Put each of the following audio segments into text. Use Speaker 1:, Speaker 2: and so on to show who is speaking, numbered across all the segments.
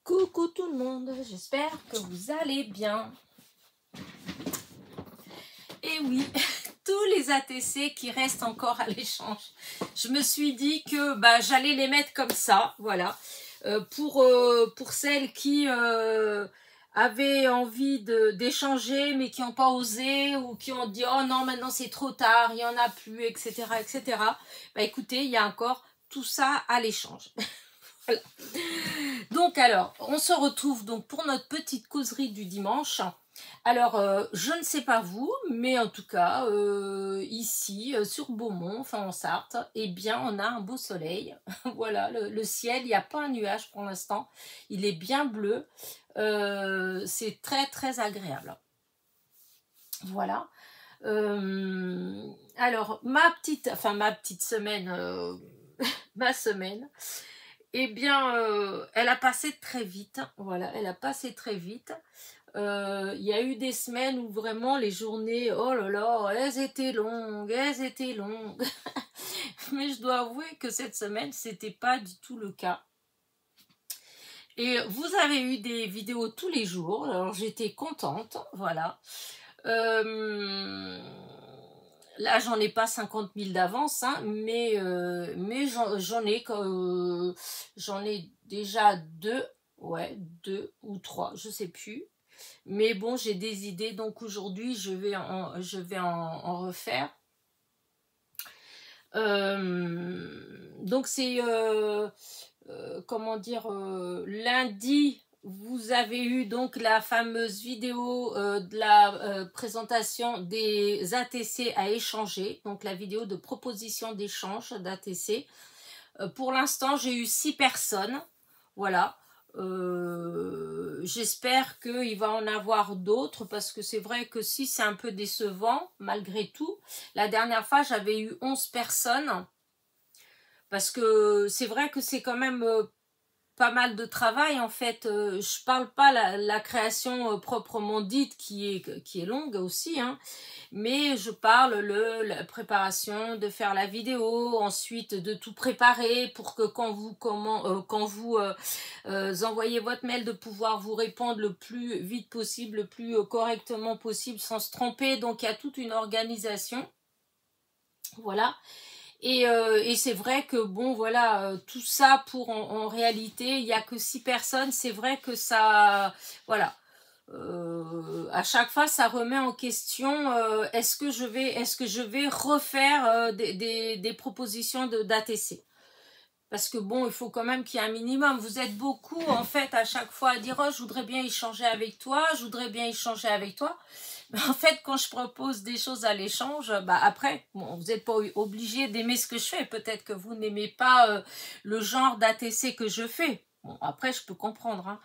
Speaker 1: Coucou tout le monde, j'espère que vous allez bien. Et oui, tous les ATC qui restent encore à l'échange. Je me suis dit que j'allais les mettre comme ça, voilà. Pour celles qui avaient envie d'échanger mais qui n'ont pas osé ou qui ont dit « Oh non, maintenant c'est trop tard, il n'y en a plus, etc. etc. » Écoutez, il y a encore tout ça à l'échange. Voilà. Donc alors, on se retrouve donc pour notre petite causerie du dimanche. Alors, je ne sais pas vous, mais en tout cas, ici, sur Beaumont, enfin en Sarthe, eh bien, on a un beau soleil. Voilà, le ciel, il n'y a pas un nuage pour l'instant. Il est bien bleu. C'est très, très agréable. Voilà. Alors, ma petite semaine, ma semaine, eh bien, elle a passé très vite. Voilà, elle a passé très vite. Il y a eu des semaines où vraiment les journées, oh là là, elles étaient longues. Mais je dois avouer que cette semaine, c'était pas du tout le cas. Et vous avez eu des vidéos tous les jours, alors j'étais contente, voilà. Là, j'en ai pas 50 000 d'avance, hein, mais j'en ai déjà deux ou trois, je sais plus. Mais bon, j'ai des idées, donc aujourd'hui, je vais en refaire. Donc c'est, comment dire, lundi, vous avez eu donc la fameuse vidéo de la présentation des ATC à échanger, donc la vidéo de proposition d'échange d'ATC. Pour l'instant, j'ai eu 6 personnes, voilà. J'espère qu'il va en avoir d'autres parce que c'est vrai que si c'est un peu décevant malgré tout. La dernière fois j'avais eu 11 personnes parce que c'est vrai que c'est quand même pas mal de travail en fait. Je parle pas la création proprement dite qui est longue aussi, hein, mais je parle la préparation, de faire la vidéo, ensuite de tout préparer pour que quand vous envoyez votre mail, de pouvoir vous répondre le plus vite possible, le plus correctement possible sans se tromper. Donc il y a toute une organisation, voilà. Et c'est vrai que bon voilà, tout ça pour en réalité il n'y a que 6 personnes. C'est vrai que ça, voilà, à chaque fois ça remet en question est-ce que je vais refaire des propositions d'ATC. Parce que bon, il faut quand même qu'il y ait un minimum. Vous êtes beaucoup en fait à chaque fois à dire « Oh, je voudrais bien échanger avec toi, je voudrais bien échanger avec toi ». Mais en fait, quand je propose des choses à l'échange, après, bon, vous n'êtes pas obligé d'aimer ce que je fais. Peut-être que vous n'aimez pas le genre d'ATC que je fais. Bon, après, je peux comprendre, hein.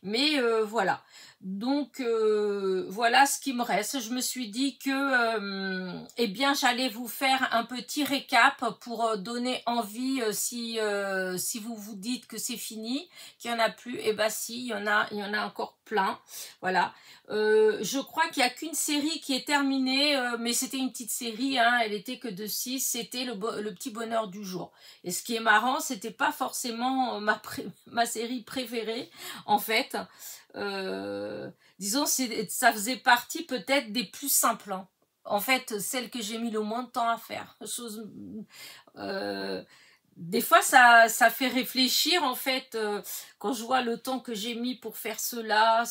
Speaker 1: Mais voilà. Donc, voilà ce qui me reste. Je me suis dit que, eh bien, j'allais vous faire un petit récap pour donner envie si vous vous dites que c'est fini, qu'il n'y en a plus. Eh bien, si, il y en a encore plein. Voilà. Je crois qu'il n'y a qu'une série qui est terminée, mais c'était une petite série, hein, elle était que de 6, c'était le petit bonheur du jour. Et ce qui est marrant, c'était pas forcément ma série préférée, en fait. Disons, ça faisait partie peut-être des plus simples, hein. En fait, celle que j'ai mis le moins de temps à faire. Des fois, ça fait réfléchir, en fait, quand je vois le temps que j'ai mis pour faire cela,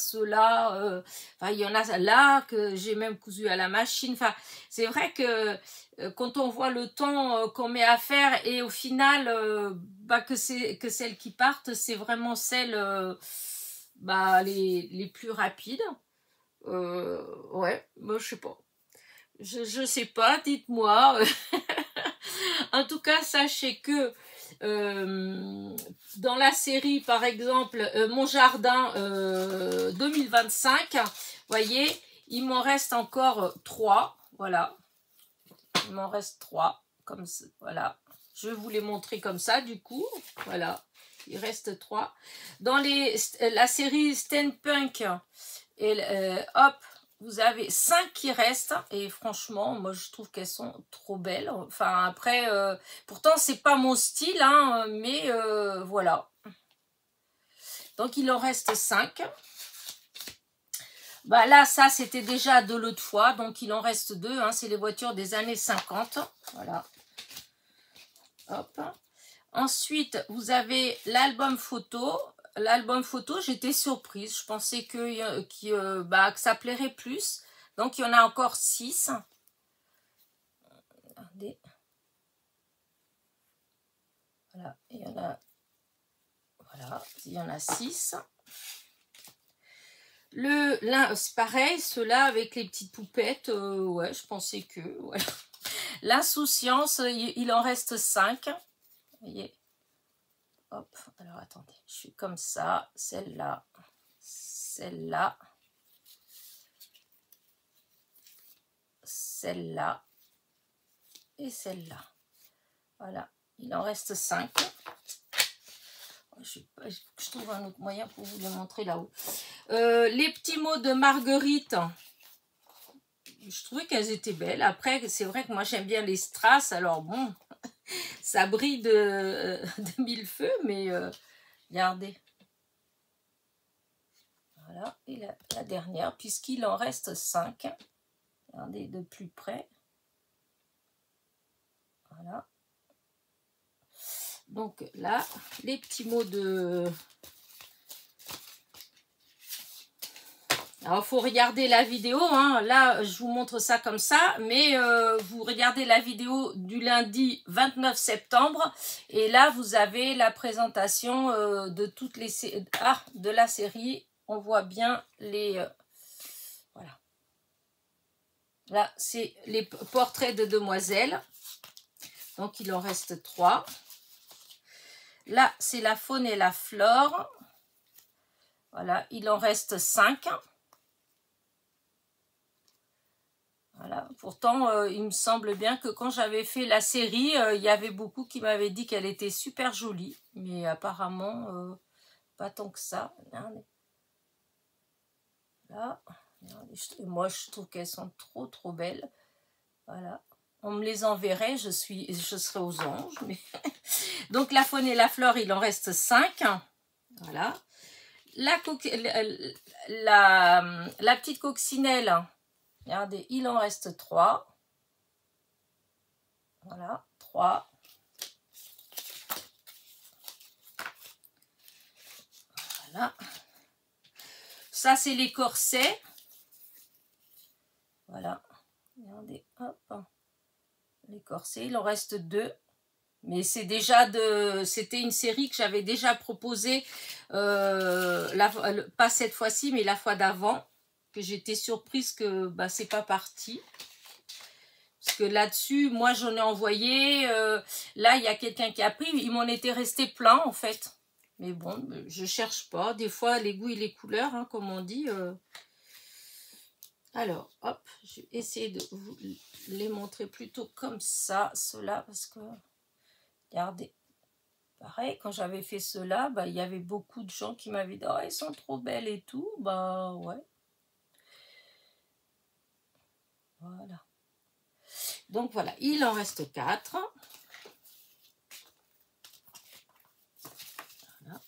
Speaker 1: il y en a là que j'ai même cousu à la machine. Enfin, c'est vrai que quand on voit le temps qu'on met à faire et au final, que celles qui partent, c'est vraiment celles les plus rapides. Ouais, moi, je sais pas. Je sais pas, dites-moi. En tout cas, sachez que dans la série, par exemple, Mon Jardin 2025, voyez, il m'en reste encore 3. Voilà. Il m'en reste 3. Comme ça, voilà. Je vais vous les montrer comme ça, du coup. Voilà. Il reste 3. Dans la série Steampunk, hop, vous avez 5 qui restent et franchement, moi je trouve qu'elles sont trop belles. Enfin après, pourtant c'est pas mon style, hein, mais voilà. Donc, il en reste 5. Bah là, ça, c'était déjà de l'autre fois. Donc, il en reste 2. Hein, c'est les voitures des années 50. Voilà. Hop. Ensuite, vous avez l'album photo. L'album photo, j'étais surprise. Je pensais que ça plairait plus. Donc, il y en a encore 6. Regardez. Voilà, il y en a... Voilà, il y en a 6. C'est pareil, ceux-là avec les petites poupettes, ouais, je pensais que, voilà. L'insouciance, il en reste 5. Vous voyez. Hop, alors attendez, je suis comme ça, celle-là, celle-là, celle-là et celle-là. Voilà, il en reste 5. Je trouve un autre moyen pour vous les montrer là-haut. Les petits mots de Marguerite, je trouvais qu'elles étaient belles. Après, c'est vrai que moi j'aime bien les strass, alors bon, ça brille de 1000 feux, mais regardez. Voilà, et la dernière, puisqu'il en reste 5. Regardez de plus près. Voilà. Donc là, les petits mots de... Alors, il faut regarder la vidéo. Hein. Là, je vous montre ça comme ça. Mais vous regardez la vidéo du lundi 29 septembre. Et là, vous avez la présentation de toutes les... de la série. On voit bien les... voilà. Là, c'est les portraits de demoiselles. Donc, il en reste 3. Là, c'est la faune et la flore. Voilà, il en reste 5. Voilà. Pourtant, il me semble bien que quand j'avais fait la série, il y avait beaucoup qui m'avaient dit qu'elle était super jolie. Mais apparemment, pas tant que ça. Regardez. Là. Regardez. Moi, je trouve qu'elles sont trop, trop belles. Voilà. On me les enverrait, je serais aux anges. Mais... Donc, la faune et la flore, il en reste 5. Voilà. La petite coccinelle, regardez, il en reste 3. Voilà, 3. Voilà. Ça, c'est les corsets. Voilà. Regardez, hop. Les corsets, il en reste 2. Mais c'est déjà c'était une série que j'avais déjà proposée, pas cette fois-ci, mais la fois d'avant, que j'étais surprise que c'est pas parti. Parce que là-dessus, moi j'en ai envoyé, là il y a quelqu'un qui a pris, il m'en était resté plein en fait. Mais bon, je cherche pas, des fois les goûts et les couleurs, hein, comme on dit. Alors, hop, je vais essayer de vous les montrer plutôt comme ça, ceux-là, parce que... Regardez, pareil, quand j'avais fait cela, il y avait beaucoup de gens qui m'avaient dit « Oh, elles sont trop belles et tout. » Bah, ouais. Voilà. Donc, voilà, il en reste 4. Voilà.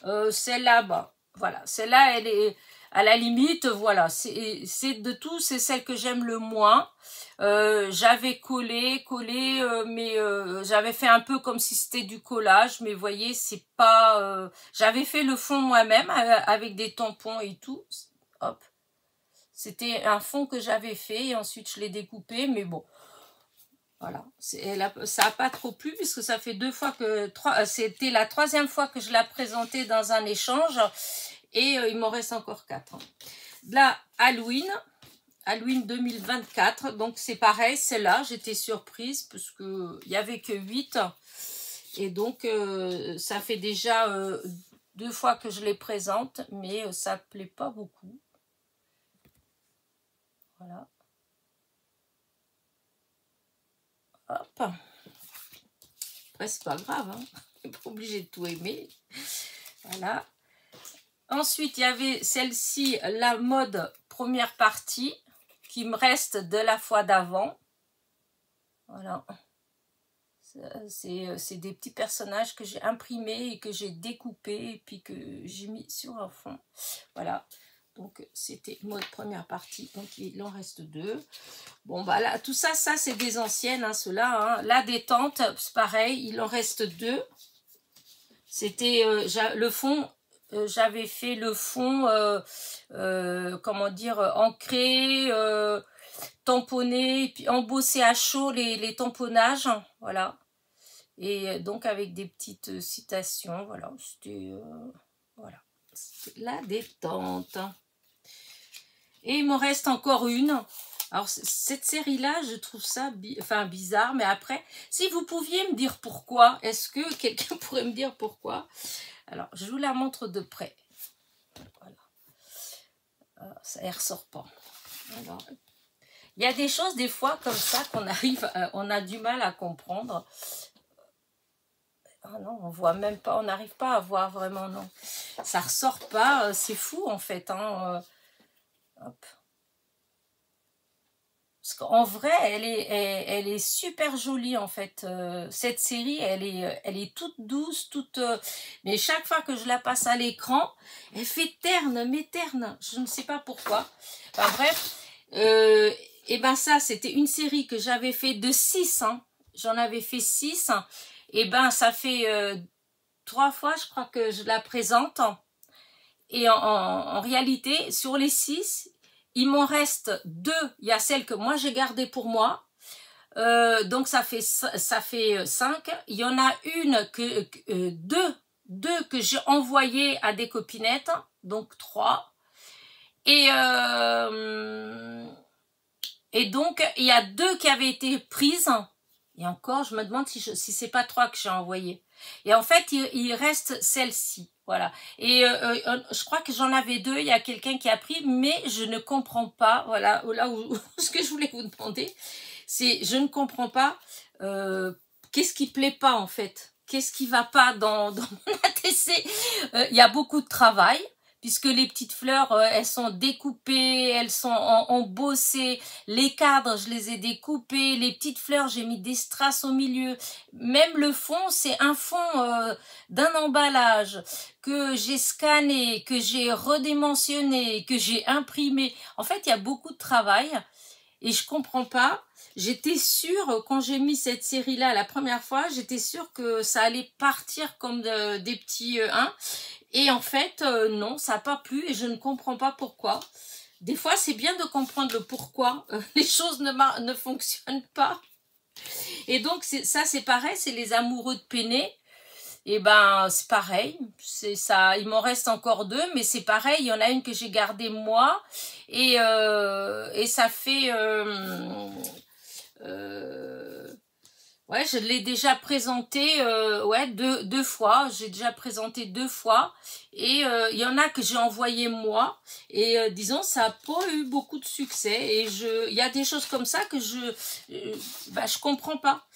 Speaker 1: Voilà. Celle-là, voilà. Celle-là, elle est... À la limite, voilà, c'est de tout, c'est celle que j'aime le moins. J'avais collé, mais j'avais fait un peu comme si c'était du collage, mais vous voyez, c'est pas... j'avais fait le fond moi-même avec des tampons et tout. Hop. C'était un fond que j'avais fait et ensuite je l'ai découpé, mais bon. Voilà, ça n'a pas trop plu puisque ça fait 2 fois que... C'était la 3e fois que je la présentais dans un échange. Et il m'en reste encore 4. Là, Halloween 2024. Donc, c'est pareil, celle-là, j'étais surprise parce qu'il n'y avait que 8. Et donc, ça fait déjà 2 fois que je les présente, mais ça ne plaît pas beaucoup. Voilà. Hop. Après, c'est pas grave, hein. On n'est pas obligé de tout aimer. Voilà. Ensuite, il y avait celle-ci, la mode première partie, qui me reste de la fois d'avant. Voilà. C'est des petits personnages que j'ai imprimés et que j'ai découpés et puis que j'ai mis sur un fond. Voilà. Donc, c'était notre première partie. Donc, il en reste 2. Bon, bah là, tout ça, c'est des anciennes, hein, ceux-là. Hein. La détente, c'est pareil. Il en reste 2. C'était le fond. J'avais fait le fond, comment dire, ancré, tamponné, puis embossé à chaud les tamponnages. Voilà. Et donc, avec des petites citations. Voilà. C'était voilà. La détente. Et il m'en reste encore une. Alors, cette série-là, je trouve ça bizarre. Mais après, si vous pouviez me dire pourquoi, est-ce que quelqu'un pourrait me dire pourquoi? Alors, je vous la montre de près. Voilà. Ça ne ressort pas. Alors, il y a des choses, des fois, comme ça, on a du mal à comprendre. Ah non, on voit même pas, on n'arrive pas à voir vraiment, non. Ça ressort pas, c'est fou, en fait, hein. Hop. Parce qu'en vrai, elle est super jolie, en fait. Cette série, elle est toute douce, mais chaque fois que je la passe à l'écran, elle fait terne, mais terne. Je ne sais pas pourquoi. Enfin bref. Et ben ça, c'était une série que j'avais fait de 6. Hein. J'en avais fait 6. Et ben ça fait 3 fois, je crois que je la présente. Et en réalité, sur les 6... il m'en reste 2. Il y a celle que moi j'ai gardée pour moi. Donc ça fait 5. Il y en a une deux que j'ai envoyées à des copinettes. Donc 3. Et donc il y a 2 qui avaient été prises. Et encore, je me demande si c'est pas 3 que j'ai envoyées. Et en fait, il reste celle-ci. Voilà. Et je crois que j'en avais 2. Il y a quelqu'un qui a pris, mais je ne comprends pas. Voilà. Là où ce que je voulais vous demander, c'est je ne comprends pas qu'est-ce qui plaît pas en fait. Qu'est-ce qui va pas dans mon ATC. Il y a beaucoup de travail. Puisque les petites fleurs, elles sont découpées, elles sont embossées. Les cadres, je les ai découpés. Les petites fleurs, j'ai mis des strass au milieu. Même le fond, c'est un fond d'un emballage que j'ai scanné, que j'ai redimensionné, que j'ai imprimé. En fait, il y a beaucoup de travail et je comprends pas. J'étais sûre, quand j'ai mis cette série-là la première fois, j'étais sûre que ça allait partir comme des petits 1. Et en fait, non, ça n'a pas plu et je ne comprends pas pourquoi. Des fois, c'est bien de comprendre le pourquoi. Les choses ne fonctionnent pas. Et donc, ça, c'est pareil, c'est les amoureux de Peiné. Et ben, c'est pareil. C'est ça. Il m'en reste encore 2, mais c'est pareil. Il y en a une que j'ai gardée moi. Et ça fait... ouais, je l'ai déjà présenté ouais, deux fois. J'ai déjà présenté 2 fois. Et il y en a que j'ai envoyé moi. Et disons, ça n'a pas eu beaucoup de succès. Et il y a des choses comme ça que je comprends pas.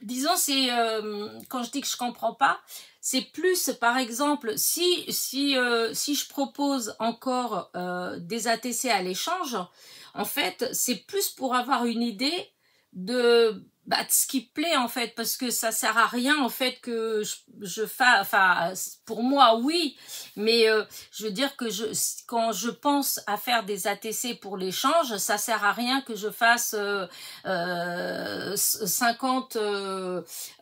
Speaker 1: Disons, c'est quand je dis que je comprends pas, c'est plus, par exemple, si je propose encore des ATC à l'échange, en fait, c'est plus pour avoir une idée de ce qui plaît en fait, parce que ça sert à rien en fait que je fasse, enfin pour moi oui, mais je veux dire que quand je pense à faire des ATC pour l'échange, ça sert à rien que je fasse 50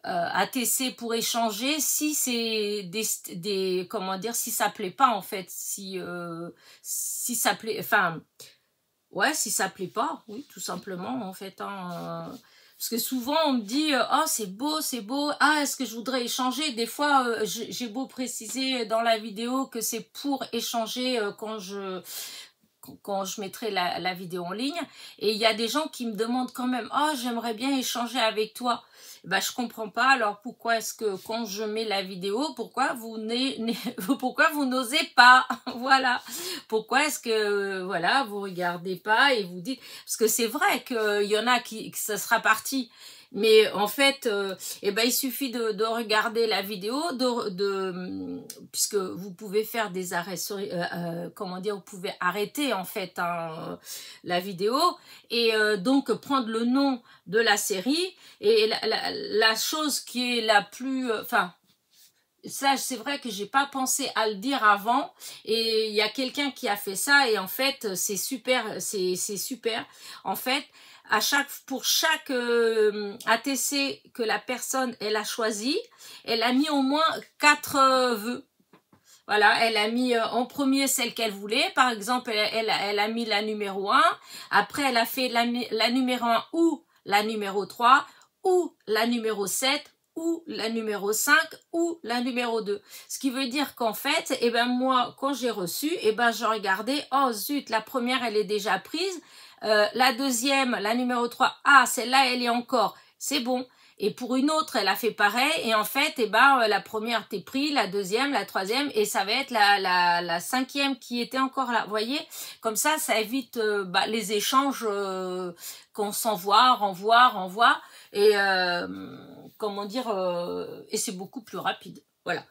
Speaker 1: ATC pour échanger si c'est des comment dire, si ça plaît pas en fait, si ça plaît, enfin ouais, si ça plaît pas, oui, tout simplement, en fait. Hein, parce que souvent, on me dit « Oh, c'est beau, ah, est-ce que je voudrais échanger ?» Des fois, j'ai beau préciser dans la vidéo que c'est pour échanger quand je mettrai la vidéo en ligne. Et il y a des gens qui me demandent quand même « Oh, j'aimerais bien échanger avec toi. » Ben, je comprends pas. Alors, pourquoi est-ce que quand je mets la vidéo, pourquoi vous n'osez pas? Voilà. Pourquoi est-ce que, voilà, vous regardez pas et vous dites... Parce que c'est vrai qu'il y en a que ça sera parti. Mais en fait, eh ben, il suffit de regarder la vidéo, puisque vous pouvez faire des arrêts, comment dire, vous pouvez arrêter en fait hein, la vidéo et donc prendre le nom de la série et la chose qui est la plus, enfin. Ça, c'est vrai que j'ai pas pensé à le dire avant et il y a quelqu'un qui a fait ça et en fait, c'est super, c'est super. En fait, pour chaque ATC que la personne, elle a choisi, elle a mis au moins 4 vœux. Voilà, elle a mis en premier celle qu'elle voulait. Par exemple, elle a mis la numéro 1. Après, elle a fait la numéro 1 ou la numéro 3 ou la numéro 7 ou la numéro 5 ou la numéro 2. Ce qui veut dire qu'en fait, eh ben moi, quand j'ai reçu, eh ben je regardais, oh zut, la première, elle est déjà prise. La deuxième, la numéro 3, ah, celle-là, elle est encore. C'est bon. Et pour une autre, elle a fait pareil. Et en fait, eh ben, la première t'es pris, la deuxième, la troisième, et ça va être la cinquième qui était encore là. Vous voyez, comme ça évite les échanges qu'on s'envoie, renvoie. Et comment dire, et c'est beaucoup plus rapide. Voilà.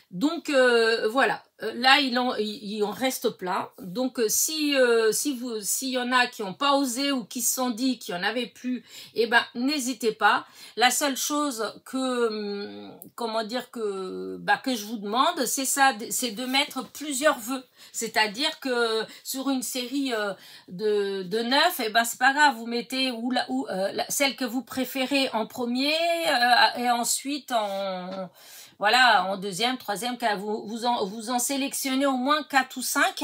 Speaker 1: Donc voilà, là il en reste plein. Donc s'il y en a qui n'ont pas osé ou qui se sont dit qu'il n'y en avait plus, eh ben n'hésitez pas. La seule chose que comment dire que je vous demande, c'est ça, c'est de mettre plusieurs vœux. C'est-à-dire que sur une série de 9, eh ben c'est pas grave, vous mettez celle que vous préférez en premier et ensuite voilà, en deuxième, troisième, vous en sélectionnez au moins 4 ou 5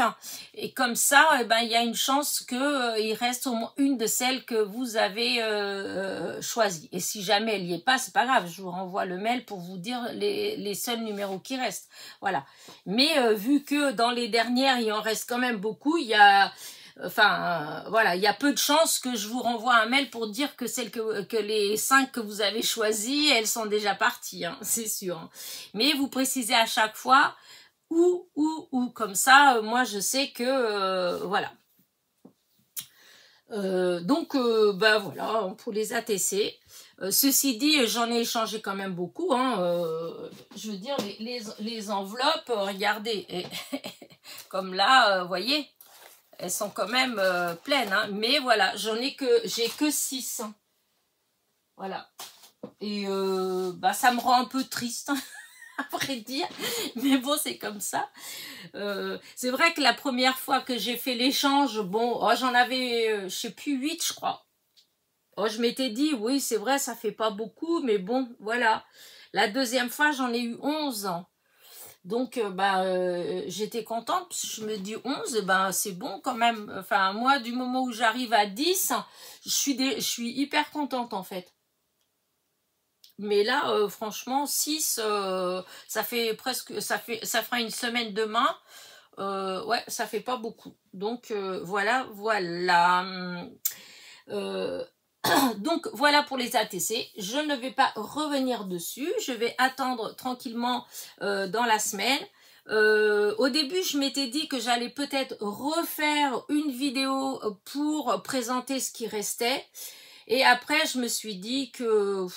Speaker 1: et comme ça, eh ben, il y a une chance qu'il reste au moins une de celles que vous avez choisies. Et si jamais elle n'y est pas, c'est pas grave, je vous renvoie le mail pour vous dire les seuls numéros qui restent. Voilà. Mais vu que dans les dernières, il en reste quand même beaucoup, il y a... Enfin, voilà, il y a peu de chances que je vous renvoie un mail pour dire que que les 5 que vous avez choisies, elles sont déjà parties, hein, c'est sûr. Hein. Mais vous précisez à chaque fois ou, comme ça, moi je sais que, voilà. Donc, voilà, pour les ATC. Ceci dit, j'en ai échangé quand même beaucoup. Hein, je veux dire, les enveloppes, regardez, comme là, vous voyez, elles sont quand même pleines, hein. Mais voilà, j'ai que 6. Voilà. Et ça me rend un peu triste, à vrai dire. Mais bon, c'est comme ça. C'est vrai que la première fois que j'ai fait l'échange, bon, j'en avais, je sais plus, 8, je crois. Je m'étais dit, oui, c'est vrai, ça fait pas beaucoup, mais bon, voilà. La deuxième fois, j'en ai eu 11 ans. Donc, j'étais contente, parce que je me dis 11, c'est bon quand même. Enfin, moi, du moment où j'arrive à 10, je suis hyper contente, en fait. Mais là, franchement, 6, ça fera une semaine demain. Ouais, ça fait pas beaucoup. Donc, voilà. Donc voilà pour les ATC, je ne vais pas revenir dessus, je vais attendre tranquillement dans la semaine. Au début je m'étais dit que j'allais peut-être refaire une vidéo pour présenter ce qui restait et après je me suis dit que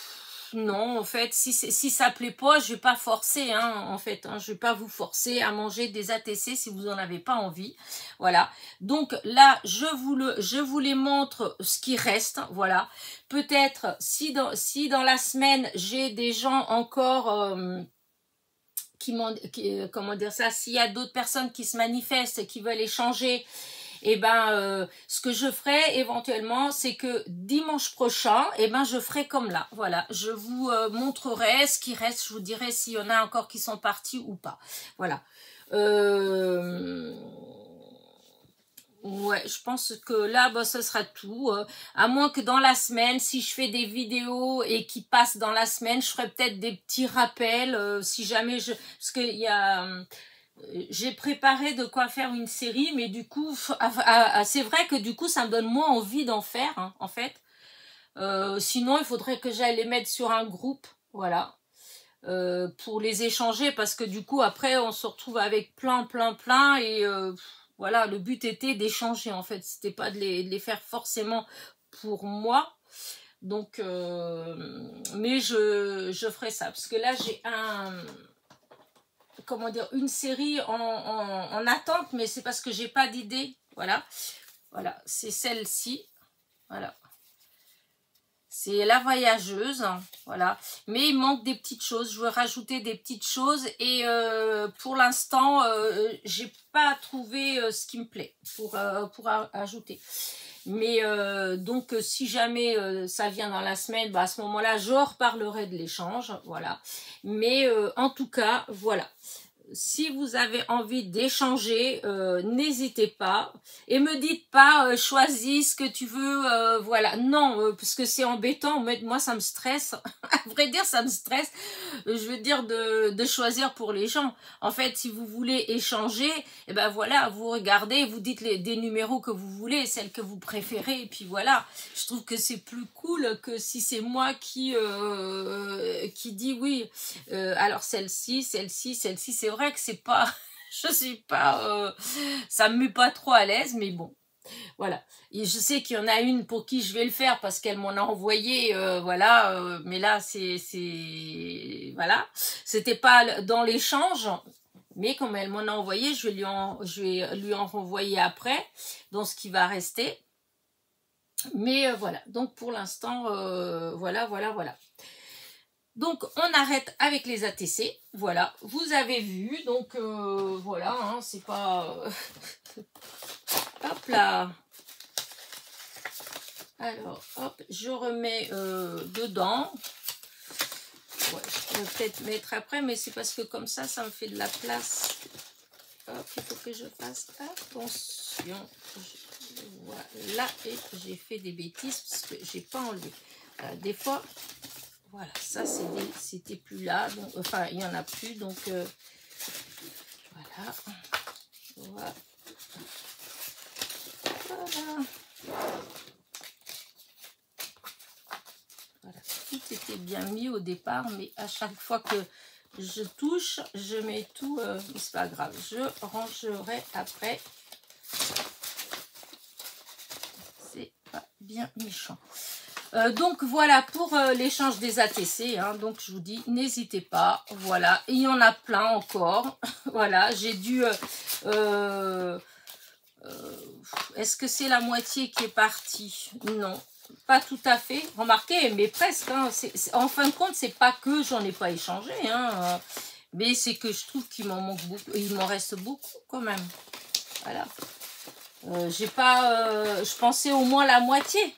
Speaker 1: non en fait si ça plaît pas je vais pas forcer hein, en fait hein, je vais pas vous forcer à manger des ATC si vous en avez pas envie voilà donc là je vous les montre ce qui reste voilà peut-être si dans la semaine j'ai des gens encore comment dire ça s'il y a d'autres personnes qui se manifestent qui veulent échanger et ce que je ferai éventuellement, c'est que dimanche prochain, je ferai comme là. Voilà, je vous montrerai ce qui reste, je vous dirai s'il y en a encore qui sont partis ou pas. Voilà. Ouais, je pense que là, ce sera tout. À moins que dans la semaine, si je fais des vidéos et qui passent dans la semaine, je ferai peut-être des petits rappels. Si jamais parce qu'il y a... j'ai préparé de quoi faire une série, mais du coup, c'est vrai que du coup, ça me donne moins envie d'en faire, hein, en fait. Sinon, il faudrait que j'aille les mettre sur un groupe, voilà, pour les échanger, parce que du coup, après, on se retrouve avec plein, et voilà, le but était d'échanger, en fait. C'était pas de les faire forcément pour moi. Donc, mais je ferai ça. Parce que là, j'ai comment dire, une série en attente, mais c'est parce que j'ai pas d'idée. Voilà. Voilà, c'est celle-ci. Voilà. C'est la voyageuse, hein, voilà. Mais il manque des petites choses. Je veux rajouter des petites choses. Et pour l'instant, j'ai pas trouvé ce qui me plaît pour ajouter. Mais donc, si jamais ça vient dans la semaine, bah, à ce moment-là, je reparlerai de l'échange. Voilà. Mais en tout cas, voilà. Si vous avez envie d'échanger, n'hésitez pas. Et me dites pas, choisis ce que tu veux, voilà. Non, parce que c'est embêtant. Moi, ça me stresse. À vrai dire, ça me stresse. Je veux dire de choisir pour les gens. En fait, si vous voulez échanger, et ben voilà, vous regardez, vous dites des numéros que vous voulez, celles que vous préférez. Et puis voilà. Je trouve que c'est plus cool que si c'est moi qui dit oui. Alors celle-ci, c'est vrai que c'est pas, je suis pas, ça me met pas trop à l'aise, mais bon, voilà. Et je sais qu'il y en a une pour qui je vais le faire parce qu'elle m'en a envoyé, voilà, mais là voilà, c'était pas dans l'échange, mais comme elle m'en a envoyé, je vais lui en renvoyer après, dans ce qui va rester. Mais voilà, donc pour l'instant, voilà. Donc, on arrête avec les ATC. Voilà, vous avez vu. Donc, voilà, hein, c'est pas... hop là. Alors, hop, je remets dedans. Ouais, je vais peut-être mettre après, mais c'est parce que comme ça me fait de la place. Hop, il faut que je fasse attention. Voilà, et j'ai fait des bêtises parce que j'ai pas enlevé. Des fois... Voilà, ça c'était plus là, donc, enfin il n'y en a plus, donc voilà. Voilà. Voilà, tout était bien mis au départ, mais à chaque fois que je touche, je mets tout, c'est pas grave, je rangerai après. C'est pas bien méchant. Donc voilà pour l'échange des ATC, hein, donc je vous dis n'hésitez pas, voilà, et il y en a plein encore. Voilà, j'ai dû est-ce que c'est la moitié qui est partie? Non, pas tout à fait, remarquez, mais presque, hein, en fin de compte c'est pas que j'en ai pas échangé, hein, mais c'est que je trouve qu'il m'en manque beaucoup, il m'en reste beaucoup quand même. Voilà, j'ai pas je pensais au moins la moitié.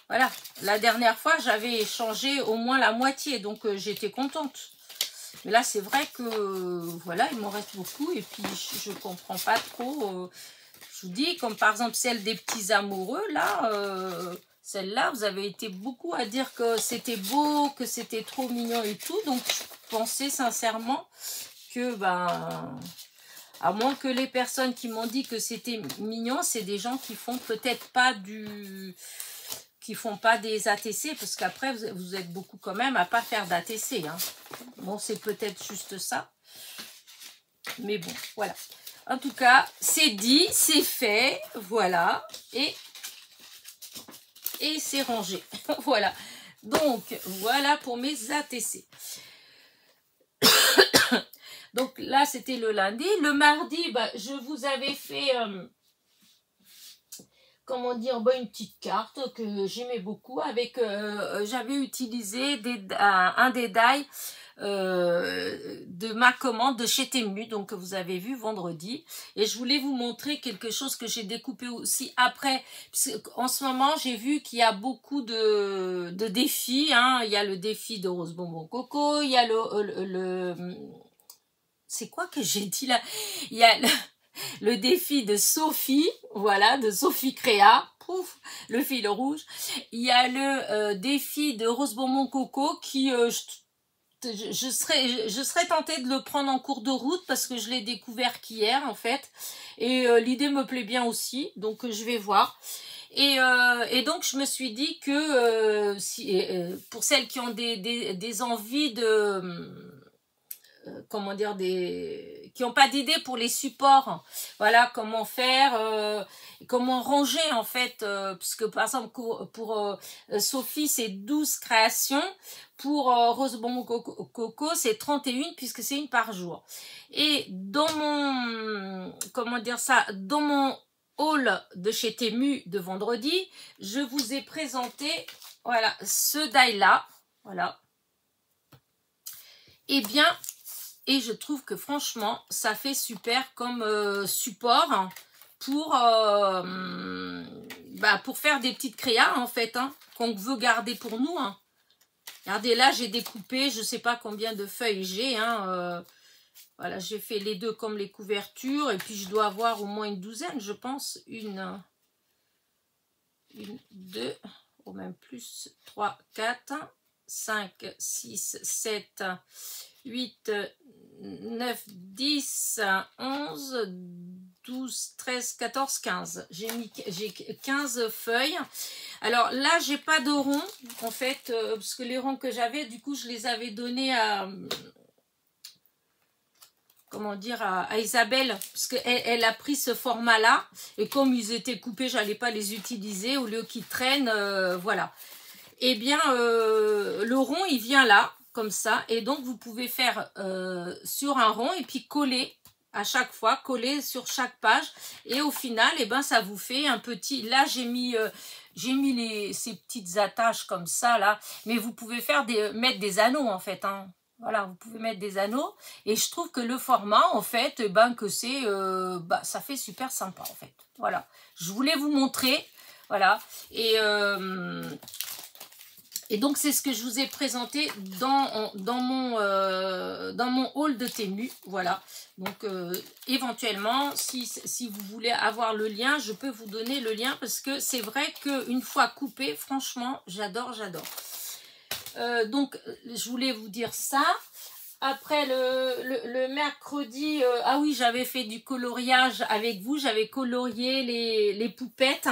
Speaker 1: Voilà, la dernière fois, j'avais échangé au moins la moitié, donc j'étais contente. Mais là, c'est vrai que, voilà, il m'en reste beaucoup, et puis je ne comprends pas trop. Je vous dis, comme par exemple celle des petits amoureux, là, celle-là, vous avez été beaucoup à dire que c'était beau, que c'était trop mignon et tout, donc je pensais sincèrement que, ben... À moins que les personnes qui m'ont dit que c'était mignon, c'est des gens qui font peut-être pas qui font pas des ATC, parce qu'après vous êtes beaucoup quand même à pas faire d'ATC, hein. Bon, c'est peut-être juste ça, mais bon, voilà. En tout cas, c'est dit, c'est fait, voilà, et c'est rangé. Voilà, donc voilà pour mes ATC. Donc là, c'était le lundi. Le mardi, bah, je vous avais fait... comment dire, bah, une petite carte que j'aimais beaucoup avec, j'avais utilisé un détail de ma commande de chez Temu, donc que vous avez vu vendredi, et je voulais vous montrer quelque chose que j'ai découpé aussi après, puisqu'en ce moment j'ai vu qu'il y a beaucoup de défis, hein. Il y a le défi de Rose Bonbon Coco, il y a c'est quoi que j'ai dit là, il y a le défi de Sophie, voilà, de Sophie Créa, pouf, le fil rouge. Il y a le défi de Rose Bonbon Coco qui, je serais tentée de le prendre en cours de route parce que je l'ai découvert qu'hier en fait. Et l'idée me plaît bien aussi, donc je vais voir. Et donc je me suis dit que pour celles qui ont des envies de... comment dire, qui n'ont pas d'idée pour les supports. Voilà, comment faire, comment ranger en fait. Parce que par exemple, pour Sophie, c'est 12 créations. Pour Rose Bonbon Coco, c'est 31 puisque c'est une par jour. Et dans mon, comment dire ça, dans mon haul de chez Temu de vendredi, je vous ai présenté, voilà, ce die là, voilà. Eh bien, et je trouve que franchement, ça fait super comme support pour faire des petites créas en fait, hein, qu'on veut garder pour nous. Hein. Regardez, là, j'ai découpé, je ne sais pas combien de feuilles j'ai. Hein, voilà, j'ai fait les deux comme les couvertures. Et puis, je dois avoir au moins une douzaine, je pense. Une, deux, ou même plus, 3, 4, 5, 6, 7, 8, 9, 10, 11, 12, 13, 14, 15. J'ai 15 feuilles. Alors là, j'ai pas de rond, en fait, parce que les ronds que j'avais, du coup, je les avais donnés à... Comment dire, à Isabelle, parce qu'elle a pris ce format-là, et comme ils étaient coupés, j'allais pas les utiliser, au lieu qu'ils traînent, voilà. Eh bien, le rond, il vient là, comme ça, et donc vous pouvez faire sur un rond, et puis coller à chaque fois, coller sur chaque page, et au final, eh ben, ça vous fait un petit, là j'ai mis ces petites attaches comme ça, là, mais vous pouvez faire mettre des anneaux, en fait, hein. Voilà, vous pouvez mettre des anneaux, et je trouve que le format, en fait, eh ben, que c'est, ça fait super sympa, en fait, voilà. Je voulais vous montrer, voilà, et donc, c'est ce que je vous ai présenté dans mon haul de Temu. Voilà. Donc, éventuellement, si vous voulez avoir le lien, je peux vous donner le lien parce que c'est vrai qu'une fois coupé, franchement, j'adore, j'adore. Donc, je voulais vous dire ça. Après, le mercredi, ah oui, j'avais fait du coloriage avec vous. J'avais colorié les poupettes.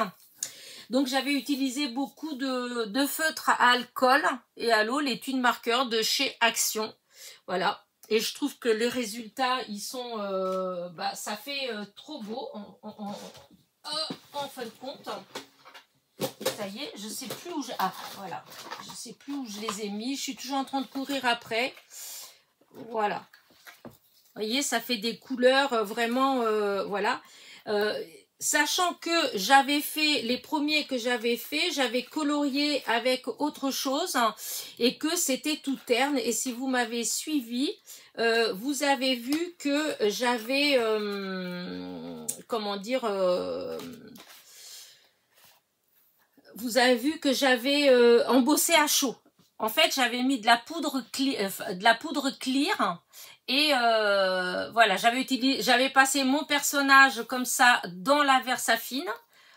Speaker 1: Donc, j'avais utilisé beaucoup de feutres à alcool et à l'eau, les twin markers de chez Action. Voilà. Et je trouve que les résultats, ils sont... ça fait trop beau en fin de compte. Ça y est, je sais plus où je... Ah, voilà. Je sais plus où je les ai mis. Je suis toujours en train de courir après. Voilà. Vous voyez, ça fait des couleurs vraiment... voilà. Sachant que j'avais fait, les premiers que j'avais fait, j'avais colorié avec autre chose hein, et que c'était tout terne. Et si vous m'avez suivi, vous avez vu que j'avais, comment dire, vous avez vu que j'avais embossé à chaud. En fait, j'avais mis de la poudre clear. Et voilà, j'avais passé mon personnage comme ça dans la Versafine.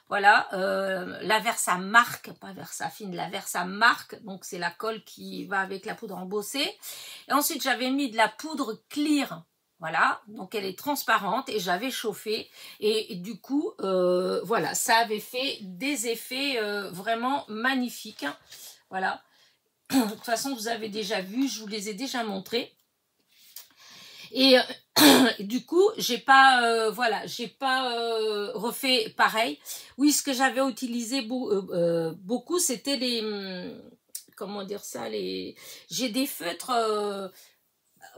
Speaker 1: Voilà, la Versamark, pas Versafine, la Versamark. Donc, c'est la colle qui va avec la poudre embossée. Et ensuite, j'avais mis de la poudre clear. Voilà, donc elle est transparente et j'avais chauffé. Et du coup, voilà, ça avait fait des effets vraiment magnifiques. Voilà. De toute façon, vous avez déjà vu, je vous les ai déjà montrés. Et du coup, j'ai pas, voilà, j'ai pas refait pareil. Oui, ce que j'avais utilisé beaucoup, c'était les, comment dire ça, j'ai des feutres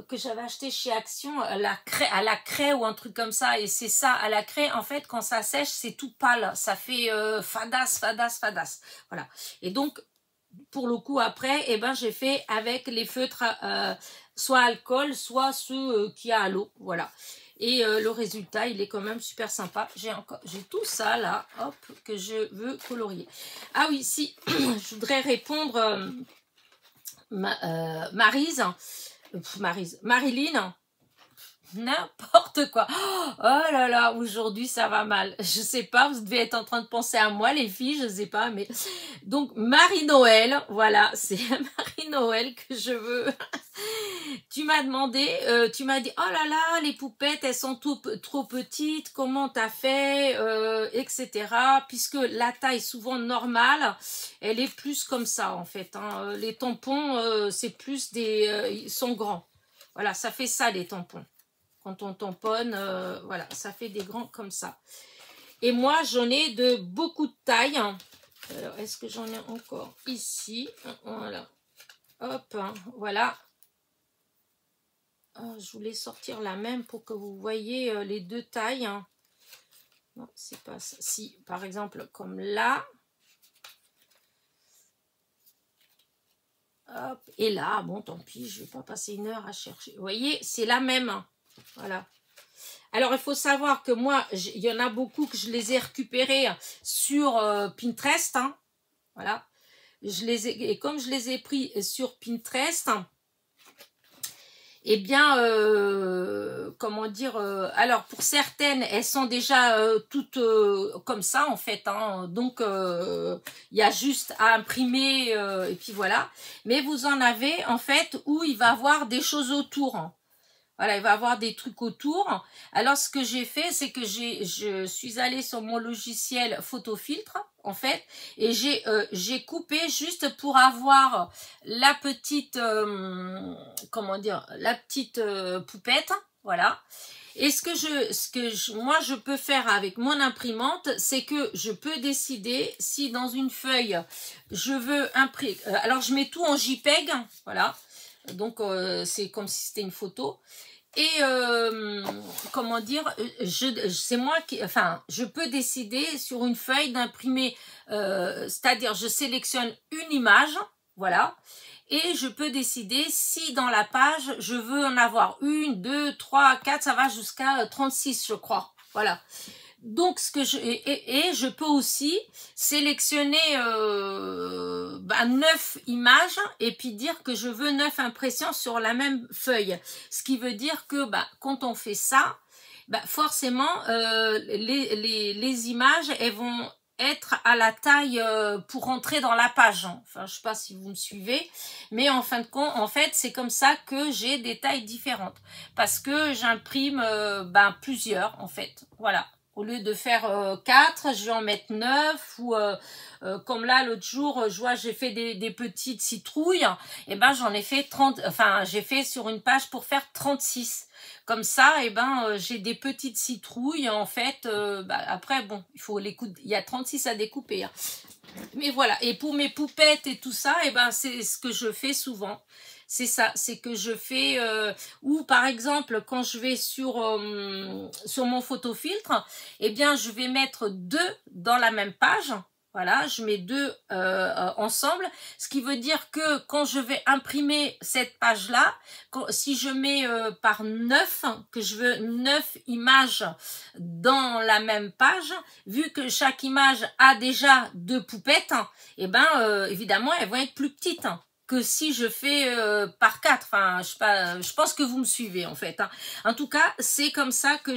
Speaker 1: que j'avais acheté chez Action à la craie ou un truc comme ça. Et c'est ça, à la craie, en fait, quand ça sèche, c'est tout pâle. Ça fait fadasse. Voilà. Et donc, pour le coup, après, eh ben, j'ai fait avec les feutres soit alcool, soit ceux qui a à l'eau. Voilà. Et le résultat, il est quand même super sympa. J'ai tout ça là, hop, que je veux colorier. Ah oui, si, je voudrais répondre Marilyn. N'importe quoi. Oh là là, aujourd'hui ça va mal. Je sais pas, vous devez être en train de penser à moi les filles, je sais pas, mais donc Marie-Noël, voilà, c'est Marie-Noël que je veux. Tu m'as demandé, tu m'as dit, oh là là, les poupettes, elles sont trop petites, comment t'as fait, etc. Puisque la taille souvent normale, elle est plus comme ça en fait. Hein. Les tampons, c'est plus ils sont grands. Voilà, ça fait ça les tampons. quand on tamponne, voilà, ça fait des grands comme ça. Et moi, j'en ai de beaucoup de taille. Alors, est-ce que j'en ai encore ici? Voilà. Hop, hein, voilà. Je voulais sortir la même pour que vous voyez les deux tailles. Non, c'est pas ça. Si, par exemple, comme là. Hop, et là, bon, tant pis, je vais pas passer une heure à chercher. Vous voyez, c'est la même. Voilà. Alors, il faut savoir que moi, il y en a beaucoup que je les ai récupérés sur Pinterest. Hein, voilà. Et comme je les ai pris sur Pinterest, eh bien, comment dire, alors pour certaines, elles sont déjà toutes comme ça en fait, hein, donc il y a juste à imprimer et puis voilà. Mais vous en avez en fait où il va y avoir des choses autour. Hein. Voilà, il va y avoir des trucs autour. Alors, ce que j'ai fait, c'est que je suis allée sur mon logiciel Photofiltre, en fait, et j'ai coupé juste pour avoir la petite, comment dire, la petite poupette, voilà. Et moi, je peux faire avec mon imprimante, c'est que je peux décider si dans une feuille, je veux imprimer. Alors, je mets tout en JPEG, voilà. Donc, c'est comme si c'était une photo. Et comment dire, c'est moi qui, enfin, je peux décider sur une feuille d'imprimer, c'est-à-dire je sélectionne une image, voilà, et je peux décider si dans la page je veux en avoir une, deux, trois, quatre, ça va jusqu'à 36, je crois, voilà. Donc, je peux aussi sélectionner 9 images et puis dire que je veux 9 impressions sur la même feuille. Ce qui veut dire que quand on fait ça, forcément, les images, elles vont être à la taille pour rentrer dans la page. Enfin, je ne sais pas si vous me suivez, mais en fin de compte, en fait, c'est comme ça que j'ai des tailles différentes. Parce que j'imprime plusieurs, en fait. Voilà. Au lieu de faire 4, je vais en mettre 9 ou comme là l'autre jour, je vois j'ai fait des petites citrouilles, et j'en ai fait 30, enfin j'ai fait sur une page pour faire 36. Comme ça, j'ai des petites citrouilles en fait. Après bon, il y a 36 à découper. Hein. Mais voilà, et pour mes poupettes et tout ça, c'est ce que je fais souvent. C'est ça, c'est que je fais, ou par exemple, quand je vais sur mon photofiltre, je vais mettre 2 dans la même page. Voilà, je mets 2 ensemble, ce qui veut dire que quand je vais imprimer cette page-là, si je mets par 9, que je veux 9 images dans la même page, vu que chaque image a déjà 2 poupettes, évidemment, elles vont être plus petites. Que si je fais par 4, enfin, je pense que vous me suivez en fait. Hein. En tout cas, c'est comme ça que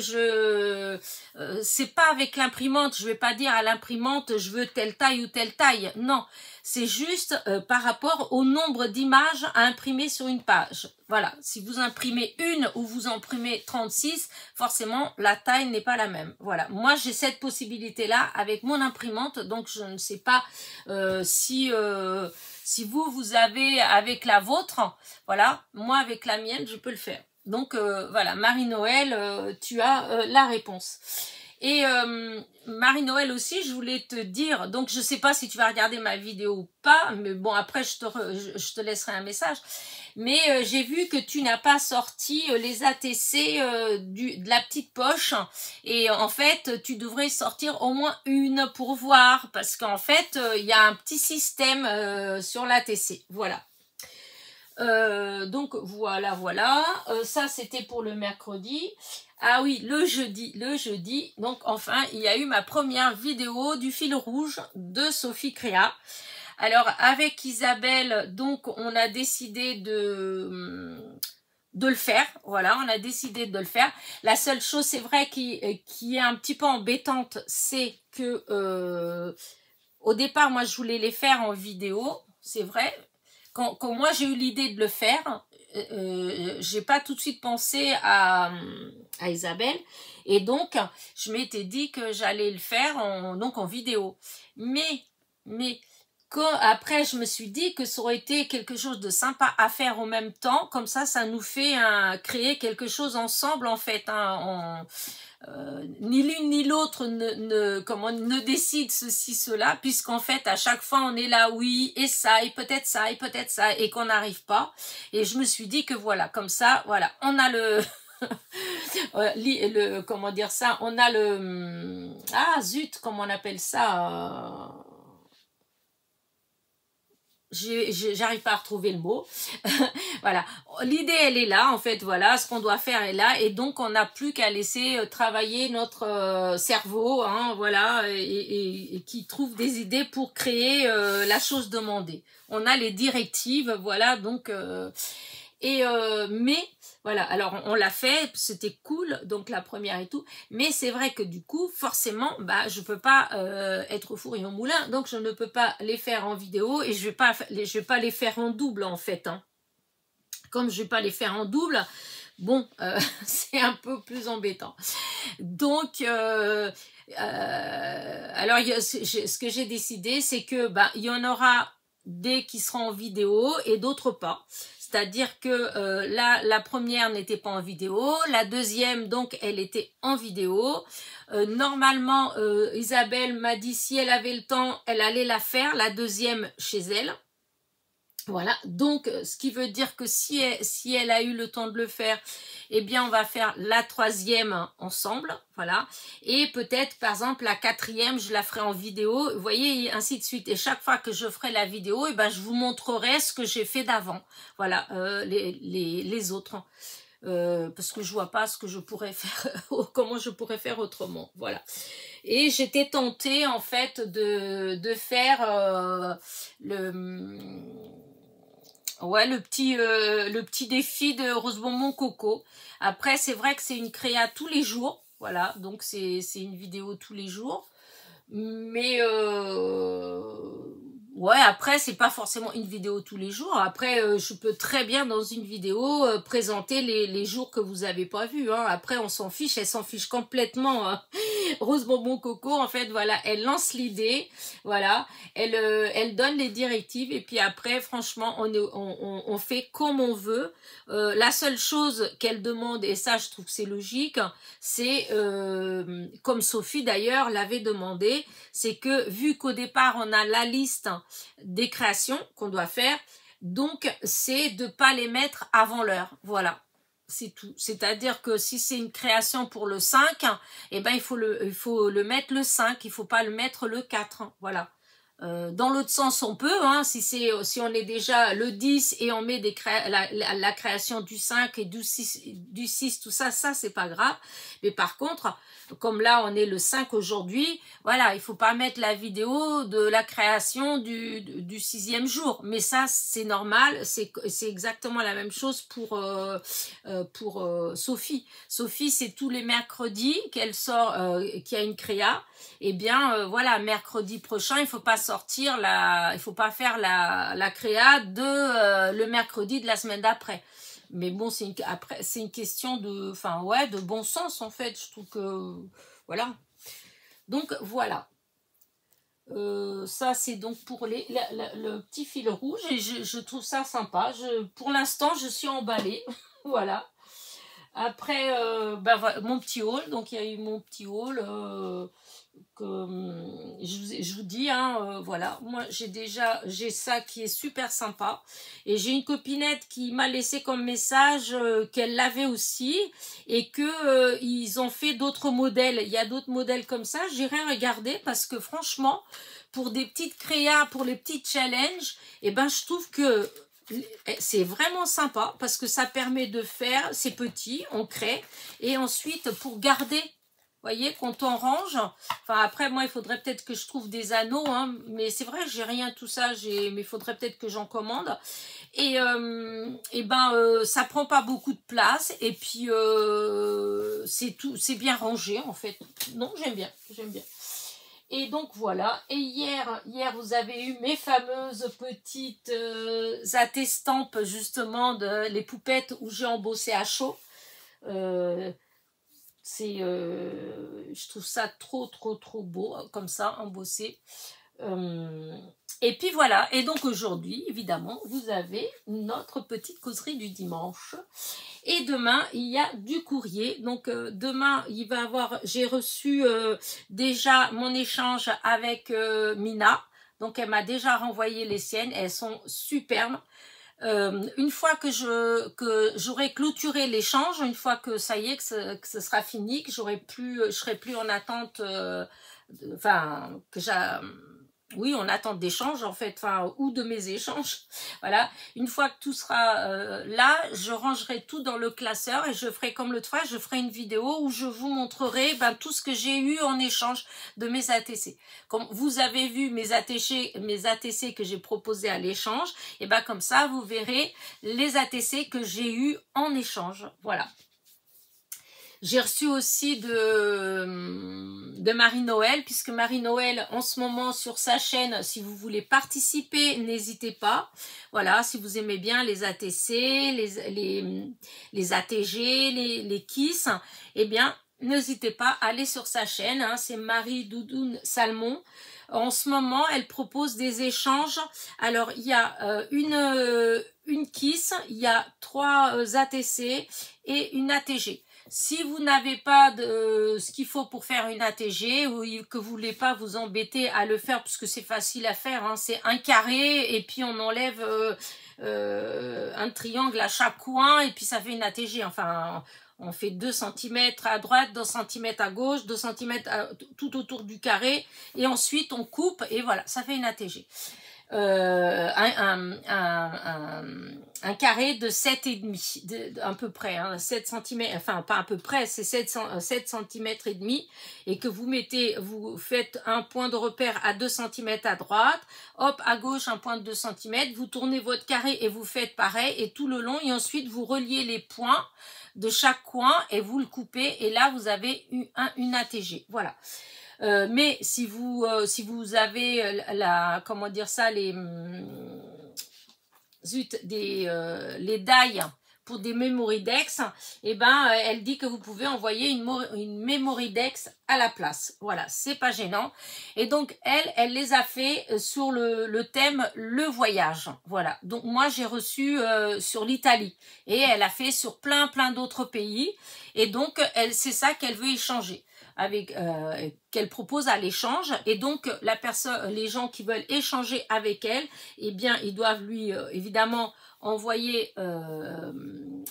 Speaker 1: c'est pas avec l'imprimante, je vais pas dire à l'imprimante je veux telle taille ou telle taille. Non, c'est juste par rapport au nombre d'images à imprimer sur une page. Voilà, si vous imprimez une ou vous imprimez 36, forcément la taille n'est pas la même. Voilà, moi j'ai cette possibilité-là avec mon imprimante, donc je ne sais pas si vous avez avec la vôtre, voilà, moi avec la mienne, je peux le faire. Donc voilà, Marie-Noël, tu as la réponse. Et Marie-Noël aussi, je voulais te dire, donc je ne sais pas si tu vas regarder ma vidéo ou pas, mais bon, après je te laisserai un message. Mais j'ai vu que tu n'as pas sorti les ATC de la petite poche. Et en fait, tu devrais sortir au moins une pour voir. Parce qu'en fait, il y a un petit système sur l'ATC. Voilà. Donc voilà. Ça, c'était pour le mercredi. Ah oui, le jeudi. Donc enfin, il y a eu ma première vidéo du fil rouge de Sophie Créa. Alors, avec Isabelle, donc, on a décidé de le faire. Voilà, on a décidé de le faire. La seule chose, c'est vrai, qui est un petit peu embêtante, c'est que au départ, moi, je voulais les faire en vidéo. C'est vrai. Quand moi, j'ai eu l'idée de le faire, j'ai pas tout de suite pensé à Isabelle. Et donc, je m'étais dit que j'allais le faire en vidéo. Mais après, je me suis dit que ça aurait été quelque chose de sympa à faire en même temps. Comme ça nous fait créer quelque chose ensemble, en fait. Hein, ni l'une ni l'autre ne décide ceci, cela, puisqu'en fait, à chaque fois, on est là, oui, et ça, et peut-être ça, et qu'on n'arrive pas. Et je me suis dit que voilà, comme ça, voilà, on a comment dire ça, on a ah zut, comment on appelle ça j'arrive pas à retrouver le mot. Voilà, l'idée elle est là en fait, voilà, ce qu'on doit faire est là, et donc on n'a plus qu'à laisser travailler notre cerveau, hein, voilà, et qui trouve des idées pour créer la chose demandée. On a les directives, voilà, donc mais voilà, alors on l'a fait, c'était cool, donc la première et tout, mais c'est vrai que du coup, forcément, bah je peux pas être au four et au moulin, donc je ne peux pas les faire en vidéo, et je vais pas les faire en double en fait, hein. Comme je vais pas les faire en double, bon, c'est un peu plus embêtant. Donc, alors, ce que j'ai décidé, c'est que il y en aura des qui seront en vidéo et d'autres pas. C'est-à-dire que la première n'était pas en vidéo, la deuxième, donc, elle était en vidéo. Normalement, Isabelle m'a dit si elle avait le temps, elle allait la faire, la deuxième chez elle. Voilà, donc ce qui veut dire que si elle a eu le temps de le faire, eh bien on va faire la troisième ensemble, voilà. Et peut-être par exemple la quatrième, je la ferai en vidéo, vous voyez, ainsi de suite. Et chaque fois que je ferai la vidéo, eh ben, je vous montrerai ce que j'ai fait d'avant, voilà, les autres. Parce que je vois pas ce que je pourrais faire, comment je pourrais faire autrement, voilà. Et j'étais tentée en fait de faire ouais, le petit défi de Rose Bonbon Coco. Après, c'est vrai que c'est une créa tous les jours. Voilà, donc c'est une vidéo tous les jours. Mais ouais, après, c'est pas forcément une vidéo tous les jours. Après, je peux très bien dans une vidéo présenter les jours que vous avez pas vus. Hein. Après, on s'en fiche, elle s'en fiche complètement. Hein. Rose Bonbon Coco, en fait, voilà, elle lance l'idée, voilà, elle donne les directives, et puis après, franchement, on fait comme on veut. La seule chose qu'elle demande, et ça, je trouve que c'est logique, c'est, comme Sophie d'ailleurs l'avait demandé, c'est que vu qu'au départ, on a la liste des créations qu'on doit faire, donc c'est de pas les mettre avant l'heure, voilà. C'est tout. C'est-à-dire que si c'est une création pour le 5, eh ben, il faut le mettre le 5, il faut pas le mettre le 4. Voilà. Dans l'autre sens, on peut, hein, si on est déjà le 10 et on met la création du 5 et du 6, tout ça, c'est pas grave. Mais par contre, comme là, on est le 5 aujourd'hui, voilà, il faut pas mettre la vidéo de la création du 6e jour. Mais ça, c'est normal, c'est exactement la même chose pour Sophie. Sophie, c'est tous les mercredis qu'elle sort, qu'il y a une créa. Eh bien, voilà, mercredi prochain, il faut pas faire la créa de le mercredi de la semaine d'après. Mais bon, c'est une question de, enfin ouais, de bon sens en fait. Je trouve que voilà. Donc voilà. Ça c'est donc pour le petit fil rouge, et je trouve ça sympa. Pour l'instant, je suis emballée. Voilà. Après, mon petit haul. Donc il y a eu mon petit haul. Je vous dis, hein, voilà, moi j'ai ça qui est super sympa, et j'ai une copinette qui m'a laissé comme message qu'elle l'avait aussi, et que ils ont fait d'autres modèles. Il y a d'autres modèles comme ça, j'irai regarder, parce que franchement, pour des petites créas, pour les petits challenges, et ben je trouve que c'est vraiment sympa, parce que ça permet de faire, c'est petit, on crée, et ensuite pour garder. Voyez, quand on range, enfin après moi il faudrait peut-être que je trouve des anneaux, hein, mais c'est vrai, j'ai rien tout ça, mais il faudrait peut-être que j'en commande. Et ça prend pas beaucoup de place, et puis c'est bien rangé en fait. Non, j'aime bien. Et donc voilà, et hier vous avez eu mes fameuses petites attestampes justement de les poupettes où j'ai embossé à chaud. Je trouve ça trop beau comme ça, embossé. Et puis voilà, et donc aujourd'hui, évidemment, vous avez notre petite causerie du dimanche. Et demain, il y a du courrier. Donc demain, il va avoir, j'ai reçu déjà mon échange avec Mina. Donc elle m'a déjà renvoyé les siennes, elles sont superbes. Une fois que j'aurai clôturé l'échange, une fois que ça y est, que ce sera fini, que je serai plus en attente, enfin, oui, en attente d'échange en fait, enfin, ou de mes échanges. Voilà. Une fois que tout sera là, je rangerai tout dans le classeur et je ferai comme l'autre fois, je ferai une vidéo où je vous montrerai tout ce que j'ai eu en échange de mes ATC. Comme vous avez vu mes ATC que j'ai proposés à l'échange, et comme ça, vous verrez les ATC que j'ai eu en échange. Voilà. J'ai reçu aussi de Marie-Noël, puisque Marie-Noël, en ce moment, sur sa chaîne, si vous voulez participer, n'hésitez pas. Voilà, si vous aimez bien les ATC, les ATG, les KISS, eh bien, n'hésitez pas à aller sur sa chaîne. Hein, c'est Marie Doudoune Salmon. En ce moment, elle propose des échanges. Alors, il y a une KISS, il y a 3 ATC et une ATG. Si vous n'avez pas ce qu'il faut pour faire une ATG ou que vous voulez pas vous embêter à le faire parce que c'est facile à faire, hein, c'est un carré et puis on enlève un triangle à chaque coin et puis ça fait une ATG. Enfin, on fait 2 cm à droite, 2 cm à gauche, 2 cm tout autour du carré et ensuite on coupe et voilà, ça fait une ATG. Un carré de 7,5 à peu près, hein, 7 cm, enfin pas à peu près, c'est 7 cm et demi, et que vous faites un point de repère à 2 cm à droite, hop, à gauche un point de 2 cm, vous tournez votre carré et vous faites pareil, et tout le long, et ensuite vous reliez les points de chaque coin, et vous le coupez, et là vous avez une ATG, voilà. Mais si vous avez comment dire ça, les die pour des Memoridex, et elle dit que vous pouvez envoyer une Memoridex à la place. Voilà, c'est pas gênant. Et donc elle les a fait sur le thème le voyage. Voilà. Donc moi j'ai reçu sur l'Italie et elle a fait sur plein d'autres pays. Et donc c'est ça qu'elle veut échanger. Qu'elle propose à l'échange, et donc les gens qui veulent échanger avec elle, eh bien ils doivent lui évidemment envoyer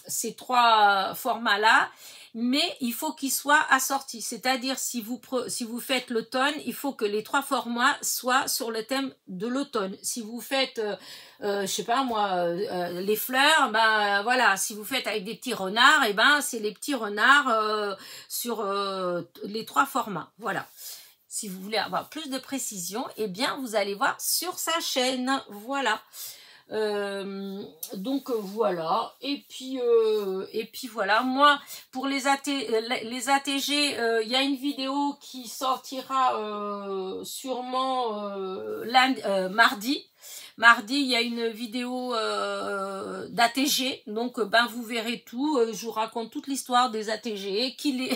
Speaker 1: ces 3 formats là, mais il faut qu'ils soient assortis, c'est-à-dire si vous faites l'automne, il faut que les 3 formats soient sur le thème de l'automne. Si vous faites je sais pas moi, les fleurs, voilà, si vous faites avec des petits renards, c'est les petits renards sur les 3 formats, voilà. Si vous voulez avoir plus de précision, eh bien vous allez voir sur sa chaîne, voilà. Donc voilà, et puis voilà, moi pour les ATG, il y a une vidéo qui sortira sûrement mardi. Mardi, il y a une vidéo d'ATG, donc vous verrez tout. Je vous raconte toute l'histoire des ATG, qui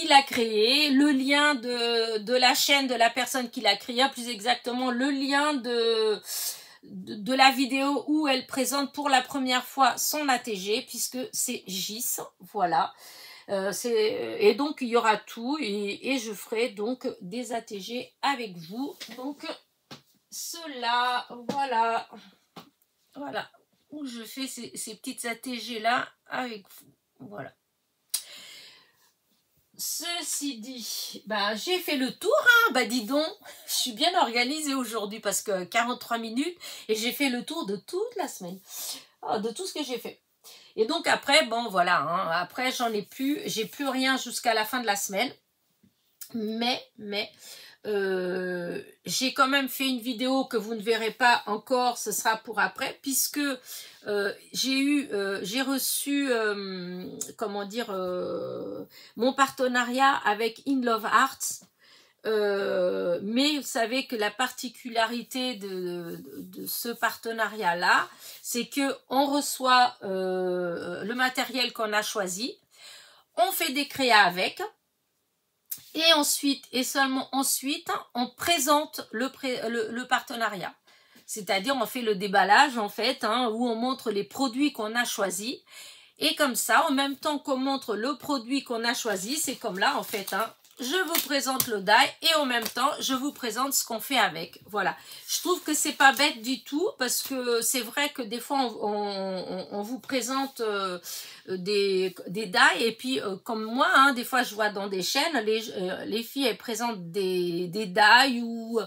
Speaker 1: l'a créé, le lien de la chaîne de la personne qui l'a créé, plus exactement le lien de la vidéo où elle présente pour la première fois son ATG, puisque c'est GIS, voilà. Et donc il y aura tout, et je ferai donc des ATG avec vous. Donc cela, voilà, où je fais ces petites ATG là avec vous, voilà. Ceci dit, j'ai fait le tour, hein, dis donc, je suis bien organisée aujourd'hui parce que 43 minutes et j'ai fait le tour de toute la semaine, de tout ce que j'ai fait. Et donc après, bon voilà, hein, après j'ai plus rien jusqu'à la fin de la semaine, mais j'ai quand même fait une vidéo que vous ne verrez pas encore, ce sera pour après, puisque j'ai reçu comment dire mon partenariat avec In Love Arts, mais vous savez que la particularité de ce partenariat là, c'est que on reçoit le matériel qu'on a choisi, on fait des créas avec. Et ensuite, et seulement ensuite, on présente le partenariat. C'est-à-dire, on fait le déballage, en fait, hein, où on montre les produits qu'on a choisis. Et comme ça, en même temps qu'on montre le produit qu'on a choisi, c'est comme là, en fait, hein, je vous présente le die et en même temps, je vous présente ce qu'on fait avec. Voilà. Je trouve que c'est pas bête du tout parce que c'est vrai que des fois, on vous présente des die et puis, comme moi, hein, des fois, je vois dans des chaînes, les filles, elles présentent des die ou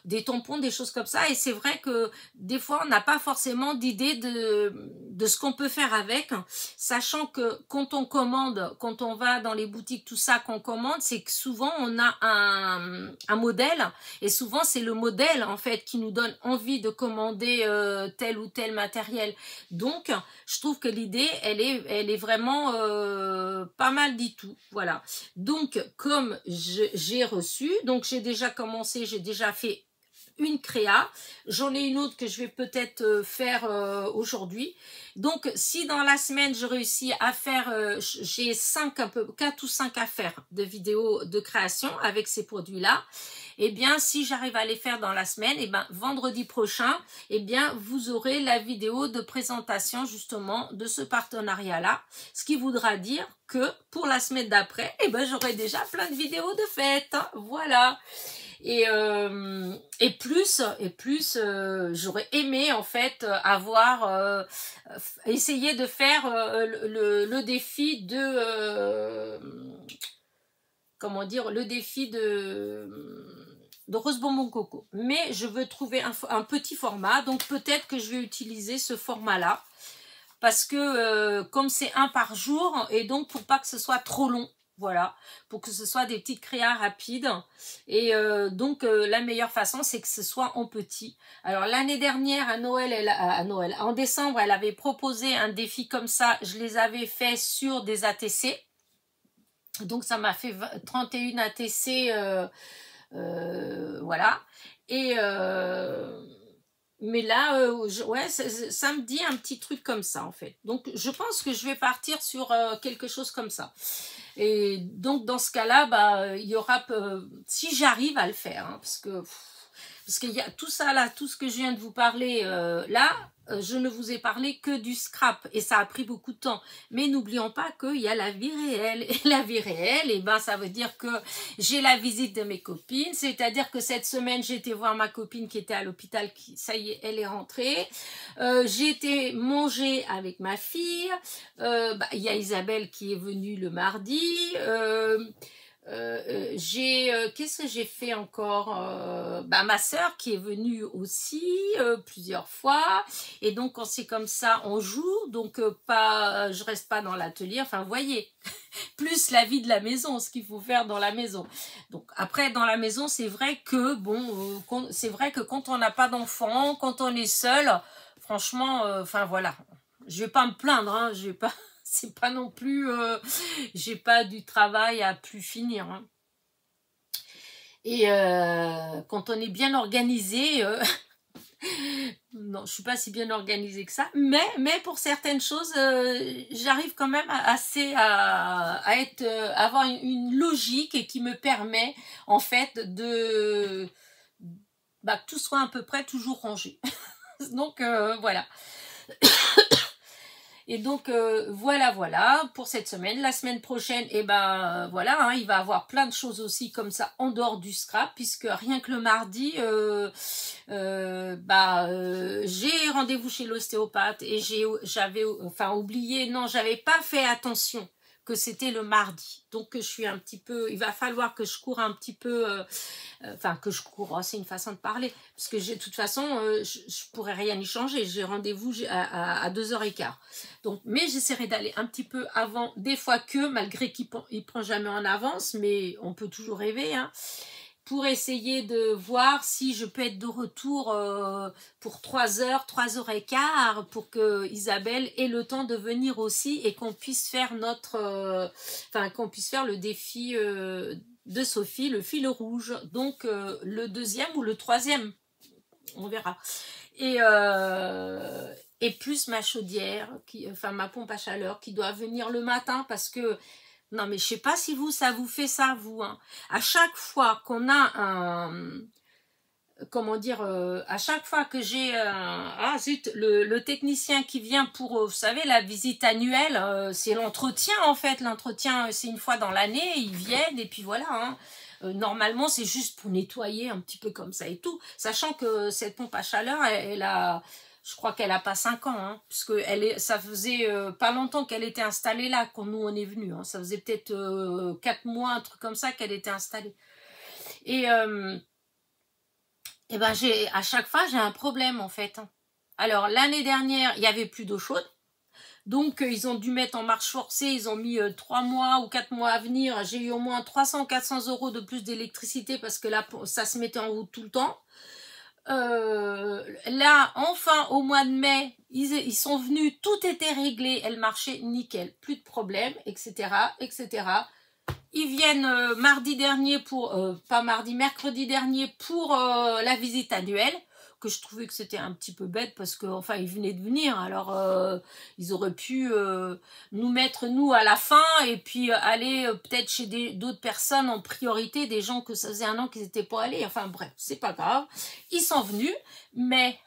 Speaker 1: des tampons, des choses comme ça. Et c'est vrai que des fois, on n'a pas forcément d'idée de ce qu'on peut faire avec, sachant que quand on commande, quand on va dans les boutiques, tout ça qu'on commande, c'est que souvent, on a un modèle. Et souvent, c'est le modèle, en fait, qui nous donne envie de commander tel ou tel matériel. Donc, je trouve que l'idée, elle est vraiment pas mal du tout. Voilà. Donc, comme j'ai reçu, donc j'ai déjà commencé, j'ai déjà fait une créa, j'en ai une autre que je vais peut-être faire aujourd'hui. Donc si dans la semaine je réussis à faire, j'ai 4 ou 5 à faire de vidéos de création avec ces produits là, et bien si j'arrive à les faire dans la semaine, et bien vendredi prochain, et bien vous aurez la vidéo de présentation justement de ce partenariat là, ce qui voudra dire que pour la semaine d'après, et ben j'aurai déjà plein de vidéos de fête, hein, voilà. Et plus j'aurais aimé en fait avoir essayé de faire le défi de comment dire, le défi de Rose Bonbon Coco, mais je veux trouver un petit format, donc peut-être que je vais utiliser ce format là parce que comme c'est un par jour et donc pour pas que ce soit trop long. Voilà, pour que ce soit des petites créas rapides. Et donc, la meilleure façon, c'est que ce soit en petit. Alors, l'année dernière, à Noël, en décembre, elle avait proposé un défi comme ça. Je les avais fait sur des ATC. Donc, ça m'a fait 31 ATC. Voilà. Et... mais là, ouais, ça me dit un petit truc comme ça, en fait. Donc, je pense que je vais partir sur quelque chose comme ça. Et donc, dans ce cas-là, bah, il y aura... si j'arrive à le faire, hein, parce qu'il y a tout ça là, tout ce que je viens de vous parler là, je ne vous ai parlé que du scrap et ça a pris beaucoup de temps. Mais n'oublions pas qu'il y a la vie réelle. Et la vie réelle, et ben, ça veut dire que j'ai la visite de mes copines. C'est-à-dire que cette semaine, j'ai été voir ma copine qui était à l'hôpital. Ça y est, elle est rentrée. J'ai été manger avec ma fille. Bah, y a Isabelle qui est venue le mardi. Qu'est-ce que j'ai fait encore bah, ma soeur qui est venue aussi plusieurs fois et donc quand c'est comme ça on joue donc je reste pas dans l'atelier, enfin vous voyez plus la vie de la maison, ce qu'il faut faire dans la maison. Donc après dans la maison c'est vrai que bon c'est vrai que quand on n'a pas d'enfant, quand on est seul, franchement enfin voilà, je vais pas me plaindre, hein, je vais pas c'est pas non plus, j'ai pas du travail à plus finir. Hein. Et quand on est bien organisé, non, je suis pas si bien organisée que ça, mais pour certaines choses, j'arrive quand même assez à avoir une logique et qui me permet en fait de que tout soit à peu près toujours rangé. Donc voilà. Et donc voilà pour cette semaine. La semaine prochaine, et ben voilà, hein, il va y avoir plein de choses aussi comme ça en dehors du scrap, puisque rien que le mardi, j'ai rendez-vous chez l'ostéopathe et j'avais oublié, non, j'avais pas fait attention que c'était le mardi. Donc je suis un petit peu, il va falloir que je cours un petit peu, que je cours, c'est une façon de parler, parce que de toute façon, je pourrais rien y changer, j'ai rendez-vous à 2h15. Donc, mais j'essaierai d'aller un petit peu avant, des fois que, malgré qu'il ne prend jamais en avance, mais on peut toujours rêver, hein, pour essayer de voir si je peux être de retour pour 3h, 3h15, pour que Isabelle ait le temps de venir aussi et qu'on puisse faire qu'on puisse faire le défi de Sophie, le fil rouge. Donc, le 2e ou le 3e, on verra. Et plus ma chaudière, ma pompe à chaleur qui doit venir le matin parce que Non, mais je sais pas si vous, ça vous fait ça, vous. Hein. À chaque fois qu'on a un... Comment dire, à chaque fois que j'ai ah zut, le technicien qui vient pour, vous savez, la visite annuelle, c'est l'entretien en fait. L'entretien, c'est une fois dans l'année, ils viennent et puis voilà. Hein. Normalement, c'est juste pour nettoyer un petit peu comme ça et tout. Sachant que cette pompe à chaleur, elle a, je crois qu'elle a pas 5 ans, hein, puisque ça faisait pas longtemps qu'elle était installée là quand nous on est venus. Hein. Ça faisait peut-être 4 mois, un truc comme ça qu'elle était installée. Et ben à chaque fois j'ai un problème en fait. Alors l'année dernière il n'y avait plus d'eau chaude, donc ils ont dû mettre en marche forcée, ils ont mis 3 mois ou 4 mois à venir, j'ai eu au moins 300-400 € de plus d'électricité parce que là ça se mettait en route tout le temps. Là enfin au mois de mai ils sont venus, tout était réglé, elle marchait nickel, plus de problème, etc. etc. Ils viennent mardi dernier pour, mercredi dernier pour la visite annuelle, que je trouvais que c'était un petit peu bête parce que, enfin, ils venaient de venir, alors ils auraient pu nous mettre, nous, à la fin et puis aller peut-être chez d'autres personnes en priorité, des gens que ça faisait 1 an qu'ils n'étaient pas allés, enfin bref, c'est pas grave. Ils sont venus, mais,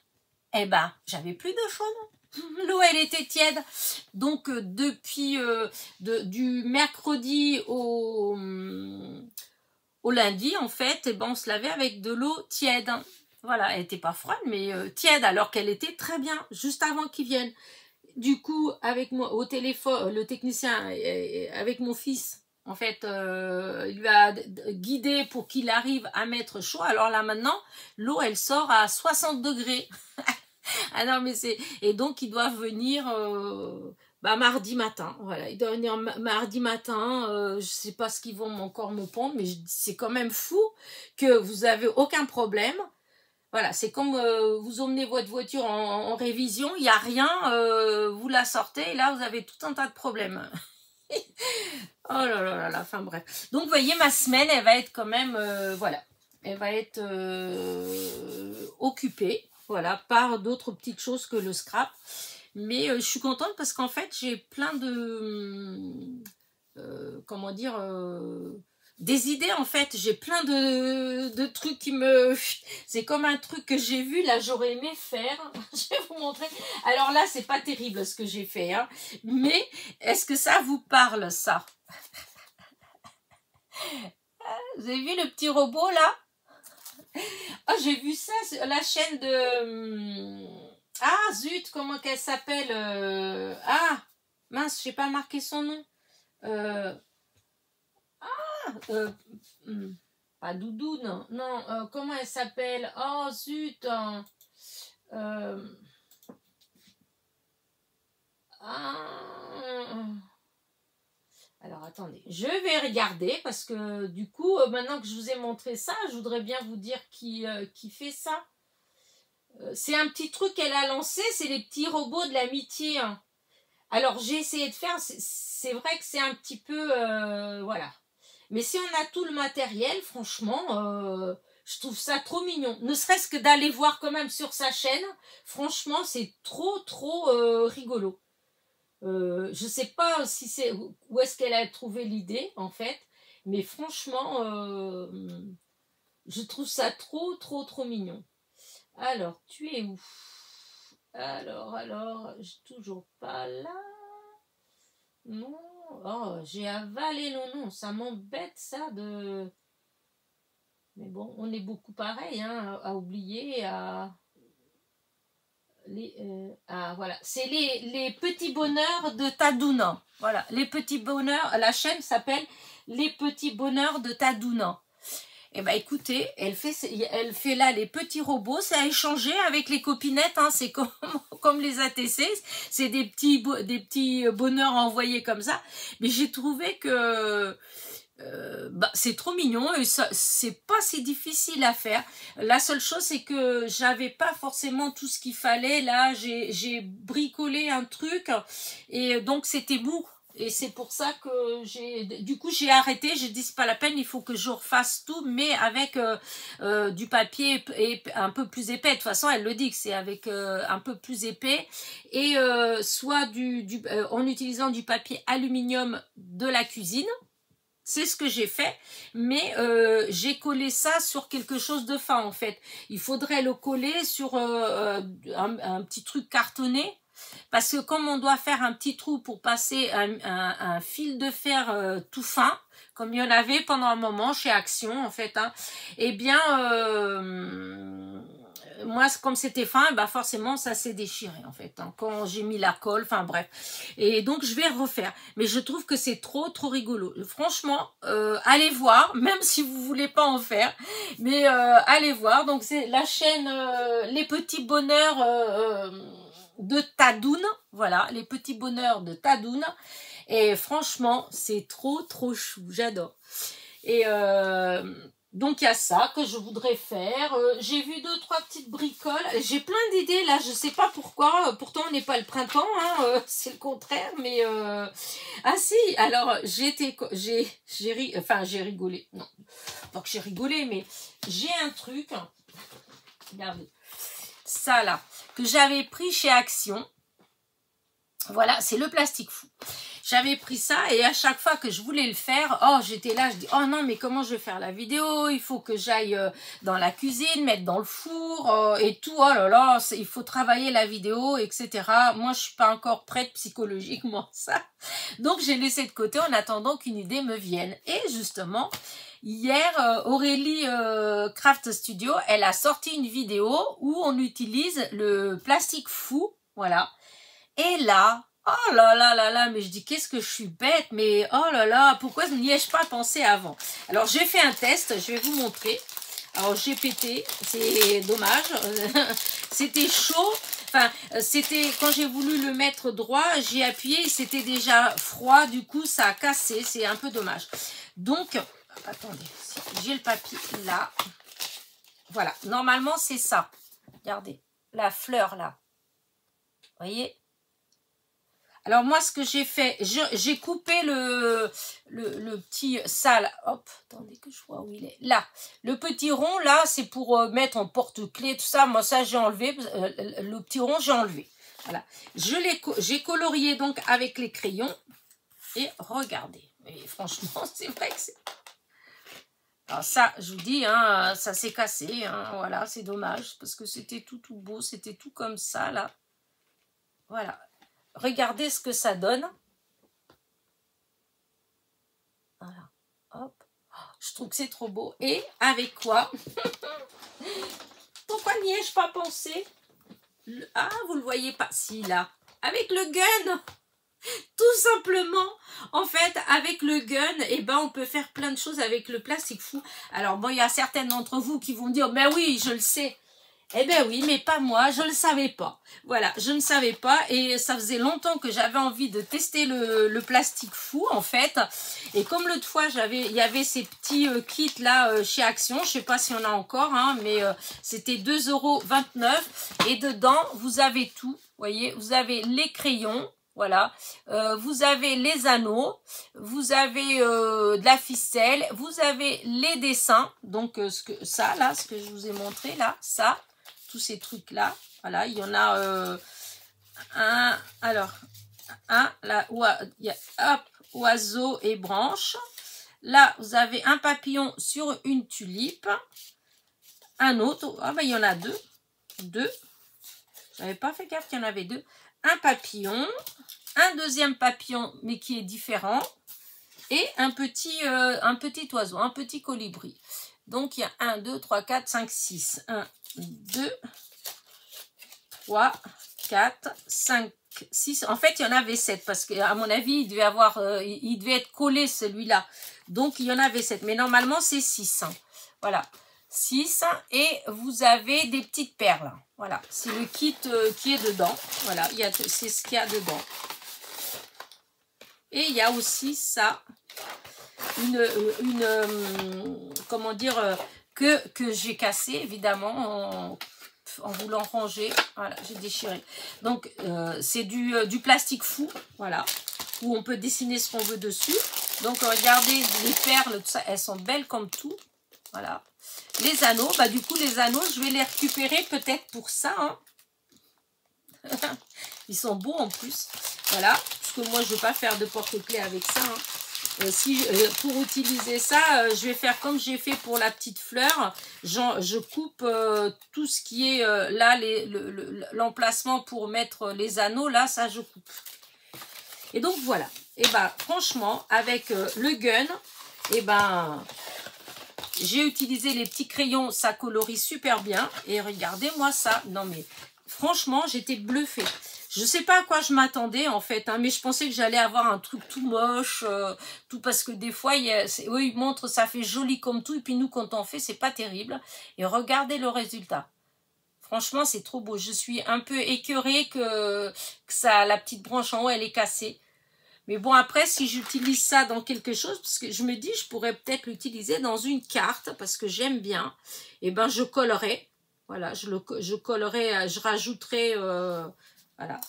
Speaker 1: eh ben, j'avais plus d'eau chaude. L'eau, elle était tiède. Donc, depuis du mercredi au lundi, en fait, eh ben, on se lavait avec de l'eau tiède. Voilà, elle n'était pas froide, mais tiède, alors qu'elle était très bien, juste avant qu'ils viennent. Du coup, avec moi, au téléphone, le technicien, avec mon fils, en fait, il lui a guidé pour qu'il arrive à mettre chaud. Alors là, maintenant, l'eau, elle sort à 60 degrés. Ah non, mais c'est... Et donc, ils doivent venir mardi matin. Voilà, ils doivent venir mardi matin. Je ne sais pas ce qu'ils vont encore me pondre, mais c'est quand même fou que vous n'avez aucun problème. Voilà, c'est comme vous emmenez votre voiture en révision, il n'y a rien, vous la sortez, et là, vous avez tout un tas de problèmes. Oh là là là là, enfin bref. Donc, vous voyez, ma semaine, elle va être quand même, voilà, elle va être occupée. Voilà, par d'autres petites choses que le scrap. Mais je suis contente parce qu'en fait, j'ai plein de... comment dire... des idées, en fait. J'ai plein de trucs qui me... C'est comme un truc que j'ai vu, là, j'aurais aimé faire. Je vais vous montrer. Alors là, c'est pas terrible ce que j'ai fait. Hein. Mais est-ce que ça vous parle, ça? Vous avez vu le petit robot, là? Ah, j'ai vu ça, la chaîne de... Ah, zut, comment qu'elle s'appelle Ah, mince, j'ai pas marqué son nom. Pas Doudou, non. Non, comment elle s'appelle? Oh, zut. Alors, attendez, je vais regarder parce que du coup, maintenant que je vous ai montré ça, je voudrais bien vous dire qui fait ça. C'est un petit truc qu'elle a lancé, c'est les petits robots de l'amitié. Hein. Alors, j'ai essayé de faire, c'est vrai que c'est un petit peu... voilà. Mais si on a tout le matériel, franchement, je trouve ça trop mignon. Ne serait-ce que d'aller voir quand même sur sa chaîne, franchement, c'est trop rigolo. Je sais pas si c'est où est-ce qu'elle a trouvé l'idée, en fait. Mais franchement, je trouve ça trop mignon. Alors, tu es où? Alors, je suis toujours pas là. Non. Oh, j'ai avalé le nom. Ça m'embête, ça, de... Mais bon, on est beaucoup pareil, hein, à oublier, voilà. C'est les petits bonheurs de Tadouna. Voilà, les petits bonheurs. La chaîne s'appelle Les petits bonheurs de Tadouna. Eh bien, écoutez, elle fait là les petits robots, c'est à échanger avec les copinettes, hein, c'est comme les ATC, c'est des petits bonheurs envoyés comme ça. Mais j'ai trouvé que c'est trop mignon et c'est pas si difficile à faire. La seule chose, c'est que j'avais pas forcément tout ce qu'il fallait. Là, j'ai bricolé un truc et donc c'était mou. Et c'est pour ça que du coup j'ai arrêté, j'ai dit c'est pas la peine, il faut que je refasse tout, mais avec du papier un peu plus épais. De toute façon, elle le dit que c'est avec un peu plus épais, et soit en utilisant du papier aluminium de la cuisine. C'est ce que j'ai fait, mais j'ai collé ça sur quelque chose de fin en fait. Il faudrait le coller sur un petit truc cartonné. Parce que comme on doit faire un petit trou pour passer un fil de fer tout fin, comme il y en avait pendant un moment chez Action en fait, hein, eh bien, moi comme c'était fin, bah forcément ça s'est déchiré en fait, hein, quand j'ai mis la colle, enfin bref. Et donc je vais refaire. Mais je trouve que c'est trop rigolo. Franchement, allez voir, même si vous voulez pas en faire, mais allez voir. Donc c'est la chaîne Les Petits Bonheurs de Tadoun, voilà, les petits bonheurs de Tadoun, et franchement c'est trop chou, j'adore. Et donc il y a ça que je voudrais faire. J'ai vu 2-3 petites bricoles, j'ai plein d'idées là, je sais pas pourquoi, pourtant on n'est pas le printemps, hein, c'est le contraire, mais ah si, alors j'ai rigolé, non, pas que j'ai rigolé, mais j'ai un truc, regardez, ça là, que j'avais pris chez Action. Voilà, c'est le plastique fou. J'avais pris ça et à chaque fois que je voulais le faire, oh j'étais là, je dis oh non mais comment je vais faire la vidéo, il faut que j'aille dans la cuisine, mettre dans le four et tout, oh là là, il faut travailler la vidéo, etc. Moi je suis pas encore prête psychologiquement ça. Donc j'ai laissé de côté en attendant qu'une idée me vienne. Et justement, hier, Aurélie Craft Studio, elle a sorti une vidéo où on utilise le plastique fou, voilà. Et là, oh là là là là, mais je dis qu'est-ce que je suis bête, mais oh là là, pourquoi n'y ai-je pas pensé avant? Alors j'ai fait un test, je vais vous montrer. Alors j'ai pété, c'est dommage, c'était chaud, enfin c'était quand j'ai voulu le mettre droit, j'ai appuyé, c'était déjà froid, du coup ça a cassé, c'est un peu dommage. Donc, attendez, j'ai le papier là, voilà, normalement c'est ça, regardez, la fleur là, vous voyez? Alors moi, ce que j'ai fait, j'ai coupé le petit sale. Hop, attendez que je vois où il est. Là, le petit rond, là, c'est pour mettre en porte-clés, tout ça. Moi, ça, j'ai enlevé. Le petit rond, j'ai enlevé. Voilà. J'ai colorié donc avec les crayons. Et regardez. Et franchement, c'est vrai que c'est... Alors ça, je vous dis, hein, ça s'est cassé. Hein, voilà, c'est dommage. Parce que c'était tout beau. C'était tout comme ça, là. Voilà. Regardez ce que ça donne. Voilà. Hop. Je trouve que c'est trop beau. Et avec quoi? Pourquoi n'y ai-je pas pensé? Ah, vous le voyez pas. Si, là. Avec le gun. Tout simplement. En fait, avec le gun, eh ben, on peut faire plein de choses avec le plastique fou. Alors, bon, il y a certaines d'entre vous qui vont dire, mais oui, je le sais. Eh bien oui, mais pas moi, je ne le savais pas. Voilà, je ne savais pas et ça faisait longtemps que j'avais envie de tester le plastique fou en fait. Et comme l'autre fois, il y avait ces petits kits là chez Action, je ne sais pas s'il y en a encore, hein, mais c'était 2,29 € et dedans, vous avez tout. Vous voyez, vous avez les crayons. Voilà, vous avez les anneaux, vous avez de la ficelle, vous avez les dessins, donc ça là, ce que je vous ai montré là, ça, tous ces trucs là, voilà, il y en a un, alors, un, là, il y a, hop, oiseau et branche, là vous avez un papillon sur une tulipe, un autre, ah ben il y en a deux, j'avais pas fait gaffe qu'il y en avait deux, un papillon, un deuxième papillon mais qui est différent et un petit oiseau, un petit colibri. Donc il y a 1, 2, 3, 4, 5, 6. 1, 2, 3, 4, 5, 6. En fait, il y en avait 7 parce qu'à mon avis, il devait être collé celui-là. Donc il y en avait 7. Mais normalement, c'est 6. Hein. Voilà. 6 et vous avez des petites perles. Voilà, c'est le kit qui est dedans. Voilà, c'est ce qu'il y a dedans. Et il y a aussi ça, comment dire, que j'ai cassé évidemment en voulant ranger. Voilà, j'ai déchiré. Donc c'est du plastique fou. Voilà. où on peut dessiner ce qu'on veut dessus. Donc regardez les perles, tout ça, elles sont belles comme tout. Voilà. Les anneaux, bah du coup les anneaux, je vais les récupérer peut-être pour ça. Hein. Ils sont beaux en plus. Voilà, parce que moi je ne veux pas faire de porte-clés avec ça. Hein. Pour utiliser ça, je vais faire comme j'ai fait pour la petite fleur. Je coupe tout ce qui est là, l'emplacement pour mettre les anneaux. Là, ça je coupe. Et donc voilà. Et ben franchement, avec le gun, et ben j'ai utilisé les petits crayons. Ça colorie super bien. Et regardez-moi ça. Non mais franchement, j'étais bluffée. Je ne sais pas à quoi je m'attendais en fait, hein, mais je pensais que j'allais avoir un truc tout moche, tout parce que des fois, eux ils montrent ça fait joli comme tout, et puis nous quand on fait, c'est pas terrible. Et regardez le résultat. Franchement, c'est trop beau. Je suis un peu écœurée que la petite branche en haut, elle est cassée. Mais bon, après, si j'utilise ça dans quelque chose, parce que je me dis, je pourrais peut-être l'utiliser dans une carte, parce que j'aime bien, et ben je collerai. Voilà, je collerai, je rajouterai... voilà.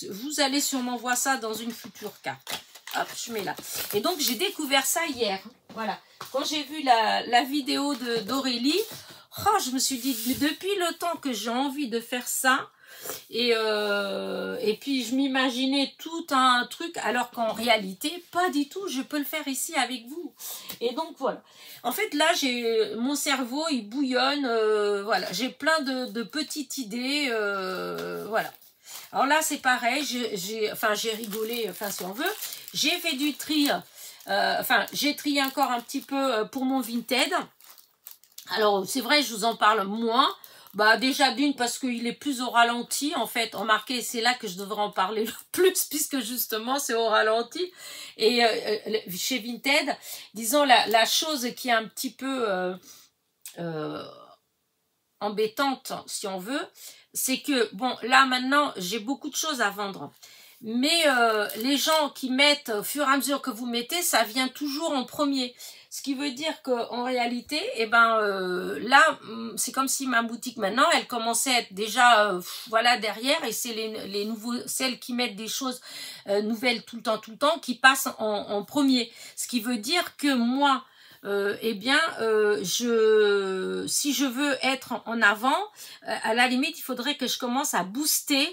Speaker 1: Vous allez sûrement voir ça dans une future carte. Hop, je mets là. Et donc, j'ai découvert ça hier. Voilà. Quand j'ai vu la vidéo d'Aurélie, oh, je me suis dit, depuis le temps que j'ai envie de faire ça, et puis, je m'imaginais tout un truc, alors qu'en réalité, pas du tout. Je peux le faire ici avec vous. Et donc, voilà. En fait, là, mon cerveau, il bouillonne. Voilà. J'ai plein de petites idées. Voilà. Alors là, c'est pareil, j'ai rigolé, enfin si on veut. J'ai fait du tri, j'ai trié encore un petit peu pour mon Vinted. Alors, c'est vrai, je vous en parle moins. Bah déjà d'une parce qu'il est plus au ralenti en fait. Remarquez, c'est là que je devrais en parler le plus puisque justement c'est au ralenti. Et chez Vinted, disons la chose qui est un petit peu embêtante si on veut, c'est que, bon, là, maintenant, j'ai beaucoup de choses à vendre. Mais les gens qui mettent, au fur et à mesure que vous mettez, ça vient toujours en premier. Ce qui veut dire qu'en réalité, eh ben, là, c'est comme si ma boutique, maintenant, elle commençait à être déjà, voilà, derrière. Et c'est les nouveaux, celles qui mettent des choses nouvelles tout le temps, qui passent en premier. Ce qui veut dire que moi... eh bien, si je veux être en avant, à la limite, il faudrait que je commence à booster,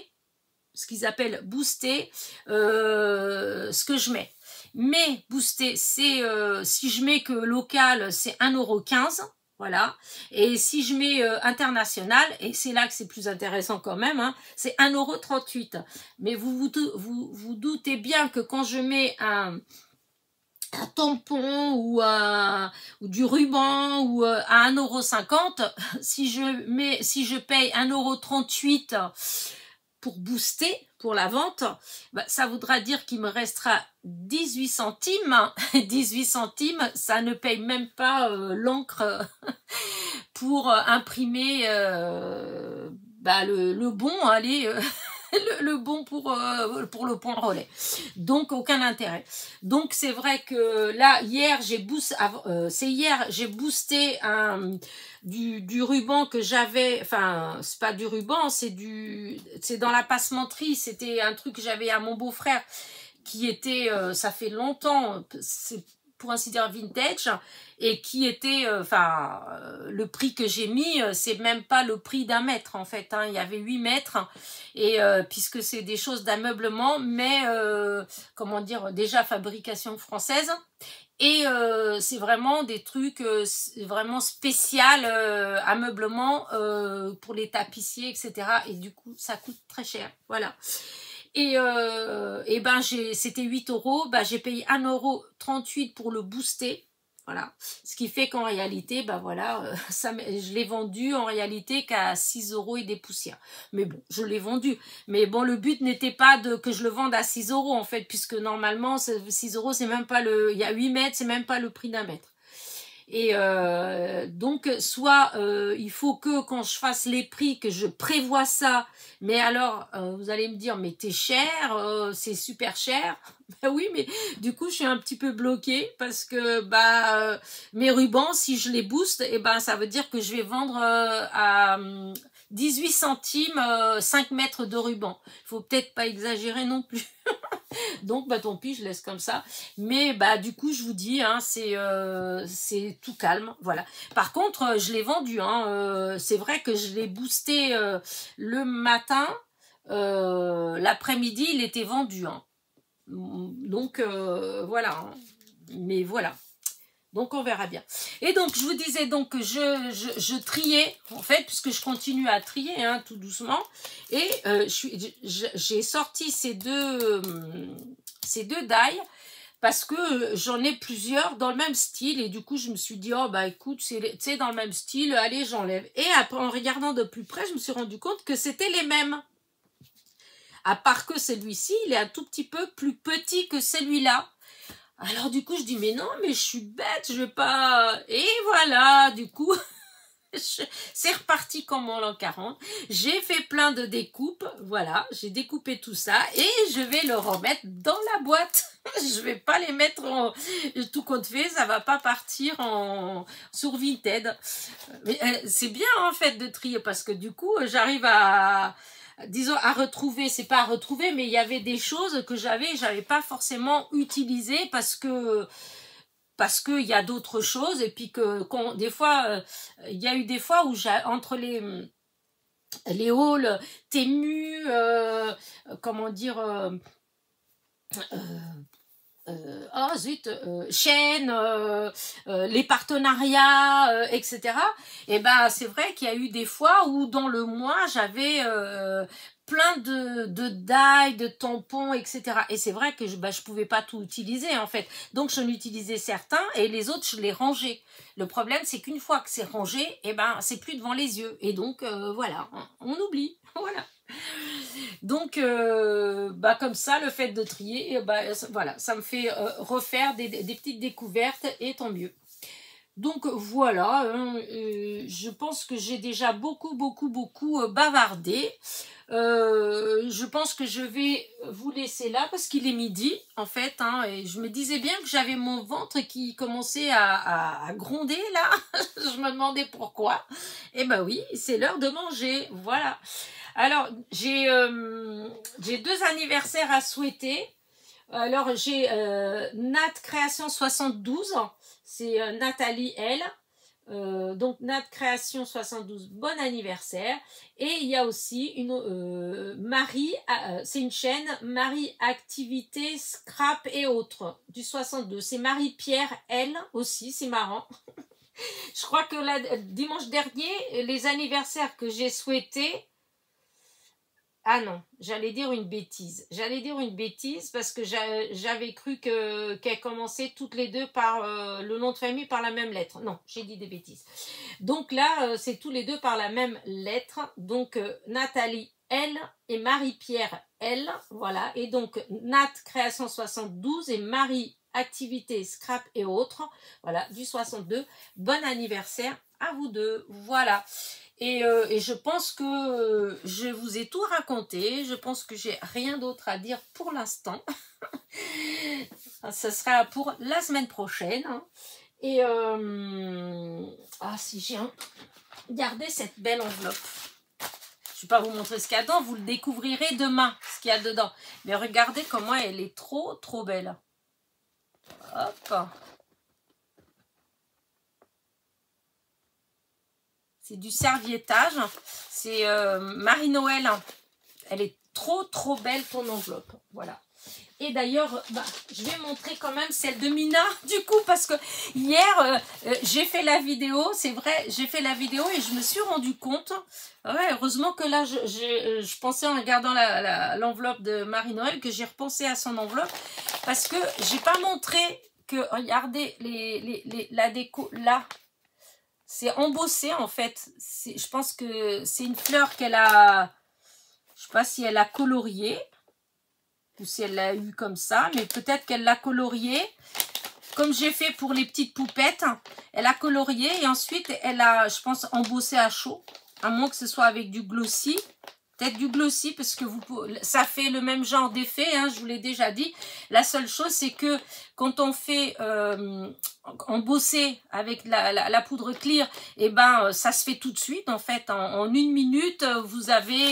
Speaker 1: ce qu'ils appellent booster, ce que je mets. Mais booster, c'est si je mets que local, c'est 1,15 €. Voilà. Et si je mets international, et c'est là que c'est plus intéressant quand même, hein, c'est 1,38 €. Mais vous doutez bien que quand je mets un tampon ou du ruban ou à 1,50 €, si je paye 1,38 € pour booster, pour la vente, bah, ça voudra dire qu'il me restera 18 centimes. 18 centimes, ça ne paye même pas l'encre pour imprimer bah, le bon, allez... le bon pour le point relais. Donc, aucun intérêt. Donc, c'est vrai que là, hier, j'ai boosté du ruban que j'avais, enfin, c'est pas du ruban, c'est dans la passementerie, c'était un truc que j'avais à mon beau-frère qui était, ça fait longtemps, c'est pour ainsi dire vintage, et qui était, le prix que j'ai mis, c'est même pas le prix d'un mètre en fait, hein. Il y avait 8 mètres, et puisque c'est des choses d'ameublement, mais comment dire, déjà fabrication française, et c'est vraiment des trucs vraiment spécial ameublement pour les tapissiers, etc. Et du coup, ça coûte très cher, voilà. Et ben c'était 8 €, ben j'ai payé 1,38 € pour le booster. Voilà. Ce qui fait qu'en réalité, ben voilà, je l'ai vendu en réalité qu'à 6 € et des poussières. Mais bon, je l'ai vendu. Mais bon, le but n'était pas que je le vende à 6 € en fait, puisque normalement, 6 €, c'est même pas il y a 8 mètres, c'est même pas le prix d'un mètre. Et donc, soit il faut que quand je fasse les prix, que je prévoie ça. Mais alors, vous allez me dire, mais t'es cher, c'est super cher. Ben oui, mais du coup, je suis un petit peu bloquée parce que mes rubans, si je les booste, et ben, ça veut dire que je vais vendre à 18 centimes 5 mètres de ruban. Il faut peut-être pas exagérer non plus. Donc, bah, tant pis, je laisse comme ça. Mais, bah, du coup, je vous dis, hein, c'est tout calme. Voilà. Par contre, je l'ai vendu. Hein, c'est vrai que je l'ai boosté le matin. L'après-midi, il était vendu. Hein. Donc, voilà. Hein. Mais voilà. Donc, on verra bien. Et donc, je vous disais donc que je triais, en fait, puisque je continue à trier, hein, tout doucement. Et j'ai sorti ces deux die parce que j'en ai plusieurs dans le même style. Et du coup, je me suis dit, oh, bah, écoute, c'est dans le même style, allez, j'enlève. Et après, en regardant de plus près, je me suis rendu compte que c'était les mêmes. À part que celui-ci, il est un tout petit peu plus petit que celui-là. Alors du coup, je dis, mais non, mais je suis bête, je vais pas... Et voilà, du coup, c'est reparti comme en l'an 40. J'ai fait plein de découpes, voilà, j'ai découpé tout ça et je vais le remettre dans la boîte. Je vais pas les mettre en... Tout compte fait, ça va pas partir sur Vinted. C'est bien en fait de trier parce que du coup, j'arrive à... disons à retrouver, c'est pas à retrouver, mais il y avait des choses que j'avais pas forcément utilisées parce que il y a d'autres choses et puis que des fois il y a eu des fois où entre les hauls Temu, comment dire, oh zut, chaînes, les partenariats, etc. Et ben c'est vrai qu'il y a eu des fois où dans le mois j'avais plein de die, de tampons, etc. Et c'est vrai que je pouvais pas tout utiliser en fait. Donc j'en utilisais certains et les autres je les rangeais. Le problème c'est qu'une fois que c'est rangé, et ben c'est plus devant les yeux. Et donc voilà, on oublie. Voilà. Donc, comme ça, le fait de trier, voilà, ça me fait refaire des petites découvertes et tant mieux. Donc voilà, je pense que j'ai déjà beaucoup bavardé. Je pense que je vais vous laisser là parce qu'il est midi en fait. Hein, et je me disais bien que j'avais mon ventre qui commençait à gronder là. Je me demandais pourquoi. Et ben oui, c'est l'heure de manger. Voilà. Alors, j'ai 2 anniversaires à souhaiter. Alors, j'ai Nat Création 72, c'est Nathalie L. Donc, Nat Création 72, bon anniversaire. Et il y a aussi une Marie, c'est une chaîne, Marie Activité, Scrap et autres, du 62. C'est Marie-Pierre L aussi, c'est marrant. Je crois que dimanche dernier, les anniversaires que j'ai souhaités, ah non, j'allais dire une bêtise. J'allais dire une bêtise parce que j'avais cru qu'elles commençaient toutes les deux par le nom de famille par la même lettre. Non, j'ai dit des bêtises. Donc là, c'est tous les deux par la même lettre. Donc Nathalie L et Marie-Pierre L. Voilà. Et donc Nat Création 72 et Marie Activité Scrap et autres. Voilà, du 62. Bon anniversaire à vous deux. Voilà. Et je pense que je vous ai tout raconté. Je pense que j'ai rien d'autre à dire pour l'instant. Ça sera pour la semaine prochaine. Et si j'ai gardé cette belle enveloppe. Je ne vais pas vous montrer ce qu'il y a dedans. Vous le découvrirez demain, ce qu'il y a dedans. Mais regardez comment elle est trop belle. Hop. C'est du serviettage. C'est Marie-Noël. Elle est trop belle ton enveloppe. Voilà. Et d'ailleurs, je vais montrer quand même celle de Mina, du coup, parce que hier, j'ai fait la vidéo. C'est vrai, j'ai fait la vidéo et je me suis rendu compte. Ouais, heureusement que là, je pensais en regardant l'enveloppe de Marie-Noël que j'ai repensé à son enveloppe. Parce que j'ai pas montré que, regardez, la déco là. C'est embossé en fait. Je pense que c'est une fleur qu'elle a... Je ne sais pas si elle a coloriée. Ou si elle l'a eu comme ça. Mais peut-être qu'elle l'a coloriée. Comme j'ai fait pour les petites poupettes. Elle a colorié. Et ensuite elle a, je pense, embossé à chaud. À moins que ce soit avec du glossy. Peut-être du glossy parce que ça fait le même genre d'effet, hein, je vous l'ai déjà dit. La seule chose, c'est que quand on fait embosser avec la poudre clear, et ben ça se fait tout de suite en fait. En 1 minute, vous avez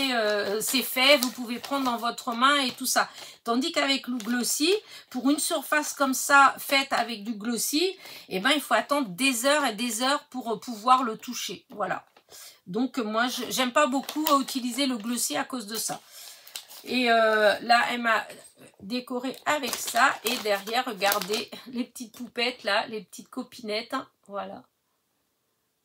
Speaker 1: c'est fait, vous pouvez prendre dans votre main et tout ça. Tandis qu'avec le glossy, pour une surface comme ça, faite avec du glossy, et ben il faut attendre des heures et des heures pour pouvoir le toucher. Voilà. Donc moi, j'aime pas beaucoup utiliser le glossy à cause de ça. Et là, elle m'a décoré avec ça. Et derrière, regardez les petites poupettes là, les petites copinettes. Hein, voilà.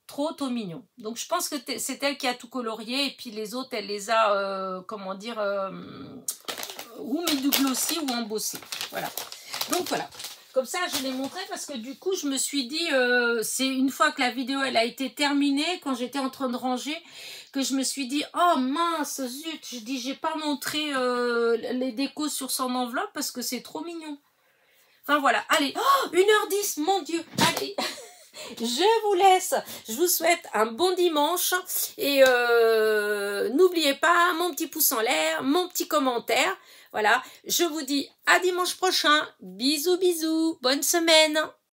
Speaker 1: Trop mignon. Donc je pense que c'est elle qui a tout colorié. Et puis les autres, elle les a, comment dire, ou mis du glossy ou embossé. Voilà. Donc voilà. Comme ça, je l'ai montré parce que du coup, je me suis dit, c'est une fois que la vidéo elle a été terminée, quand j'étais en train de ranger, que je me suis dit, oh mince, zut, je dis, j'ai pas montré les décos sur son enveloppe parce que c'est trop mignon. Enfin voilà, allez, oh, 1h10, mon Dieu, allez. Je vous laisse, je vous souhaite un bon dimanche et n'oubliez pas mon petit pouce en l'air, mon petit commentaire. Voilà, je vous dis à dimanche prochain. Bisous, bisous, bonne semaine.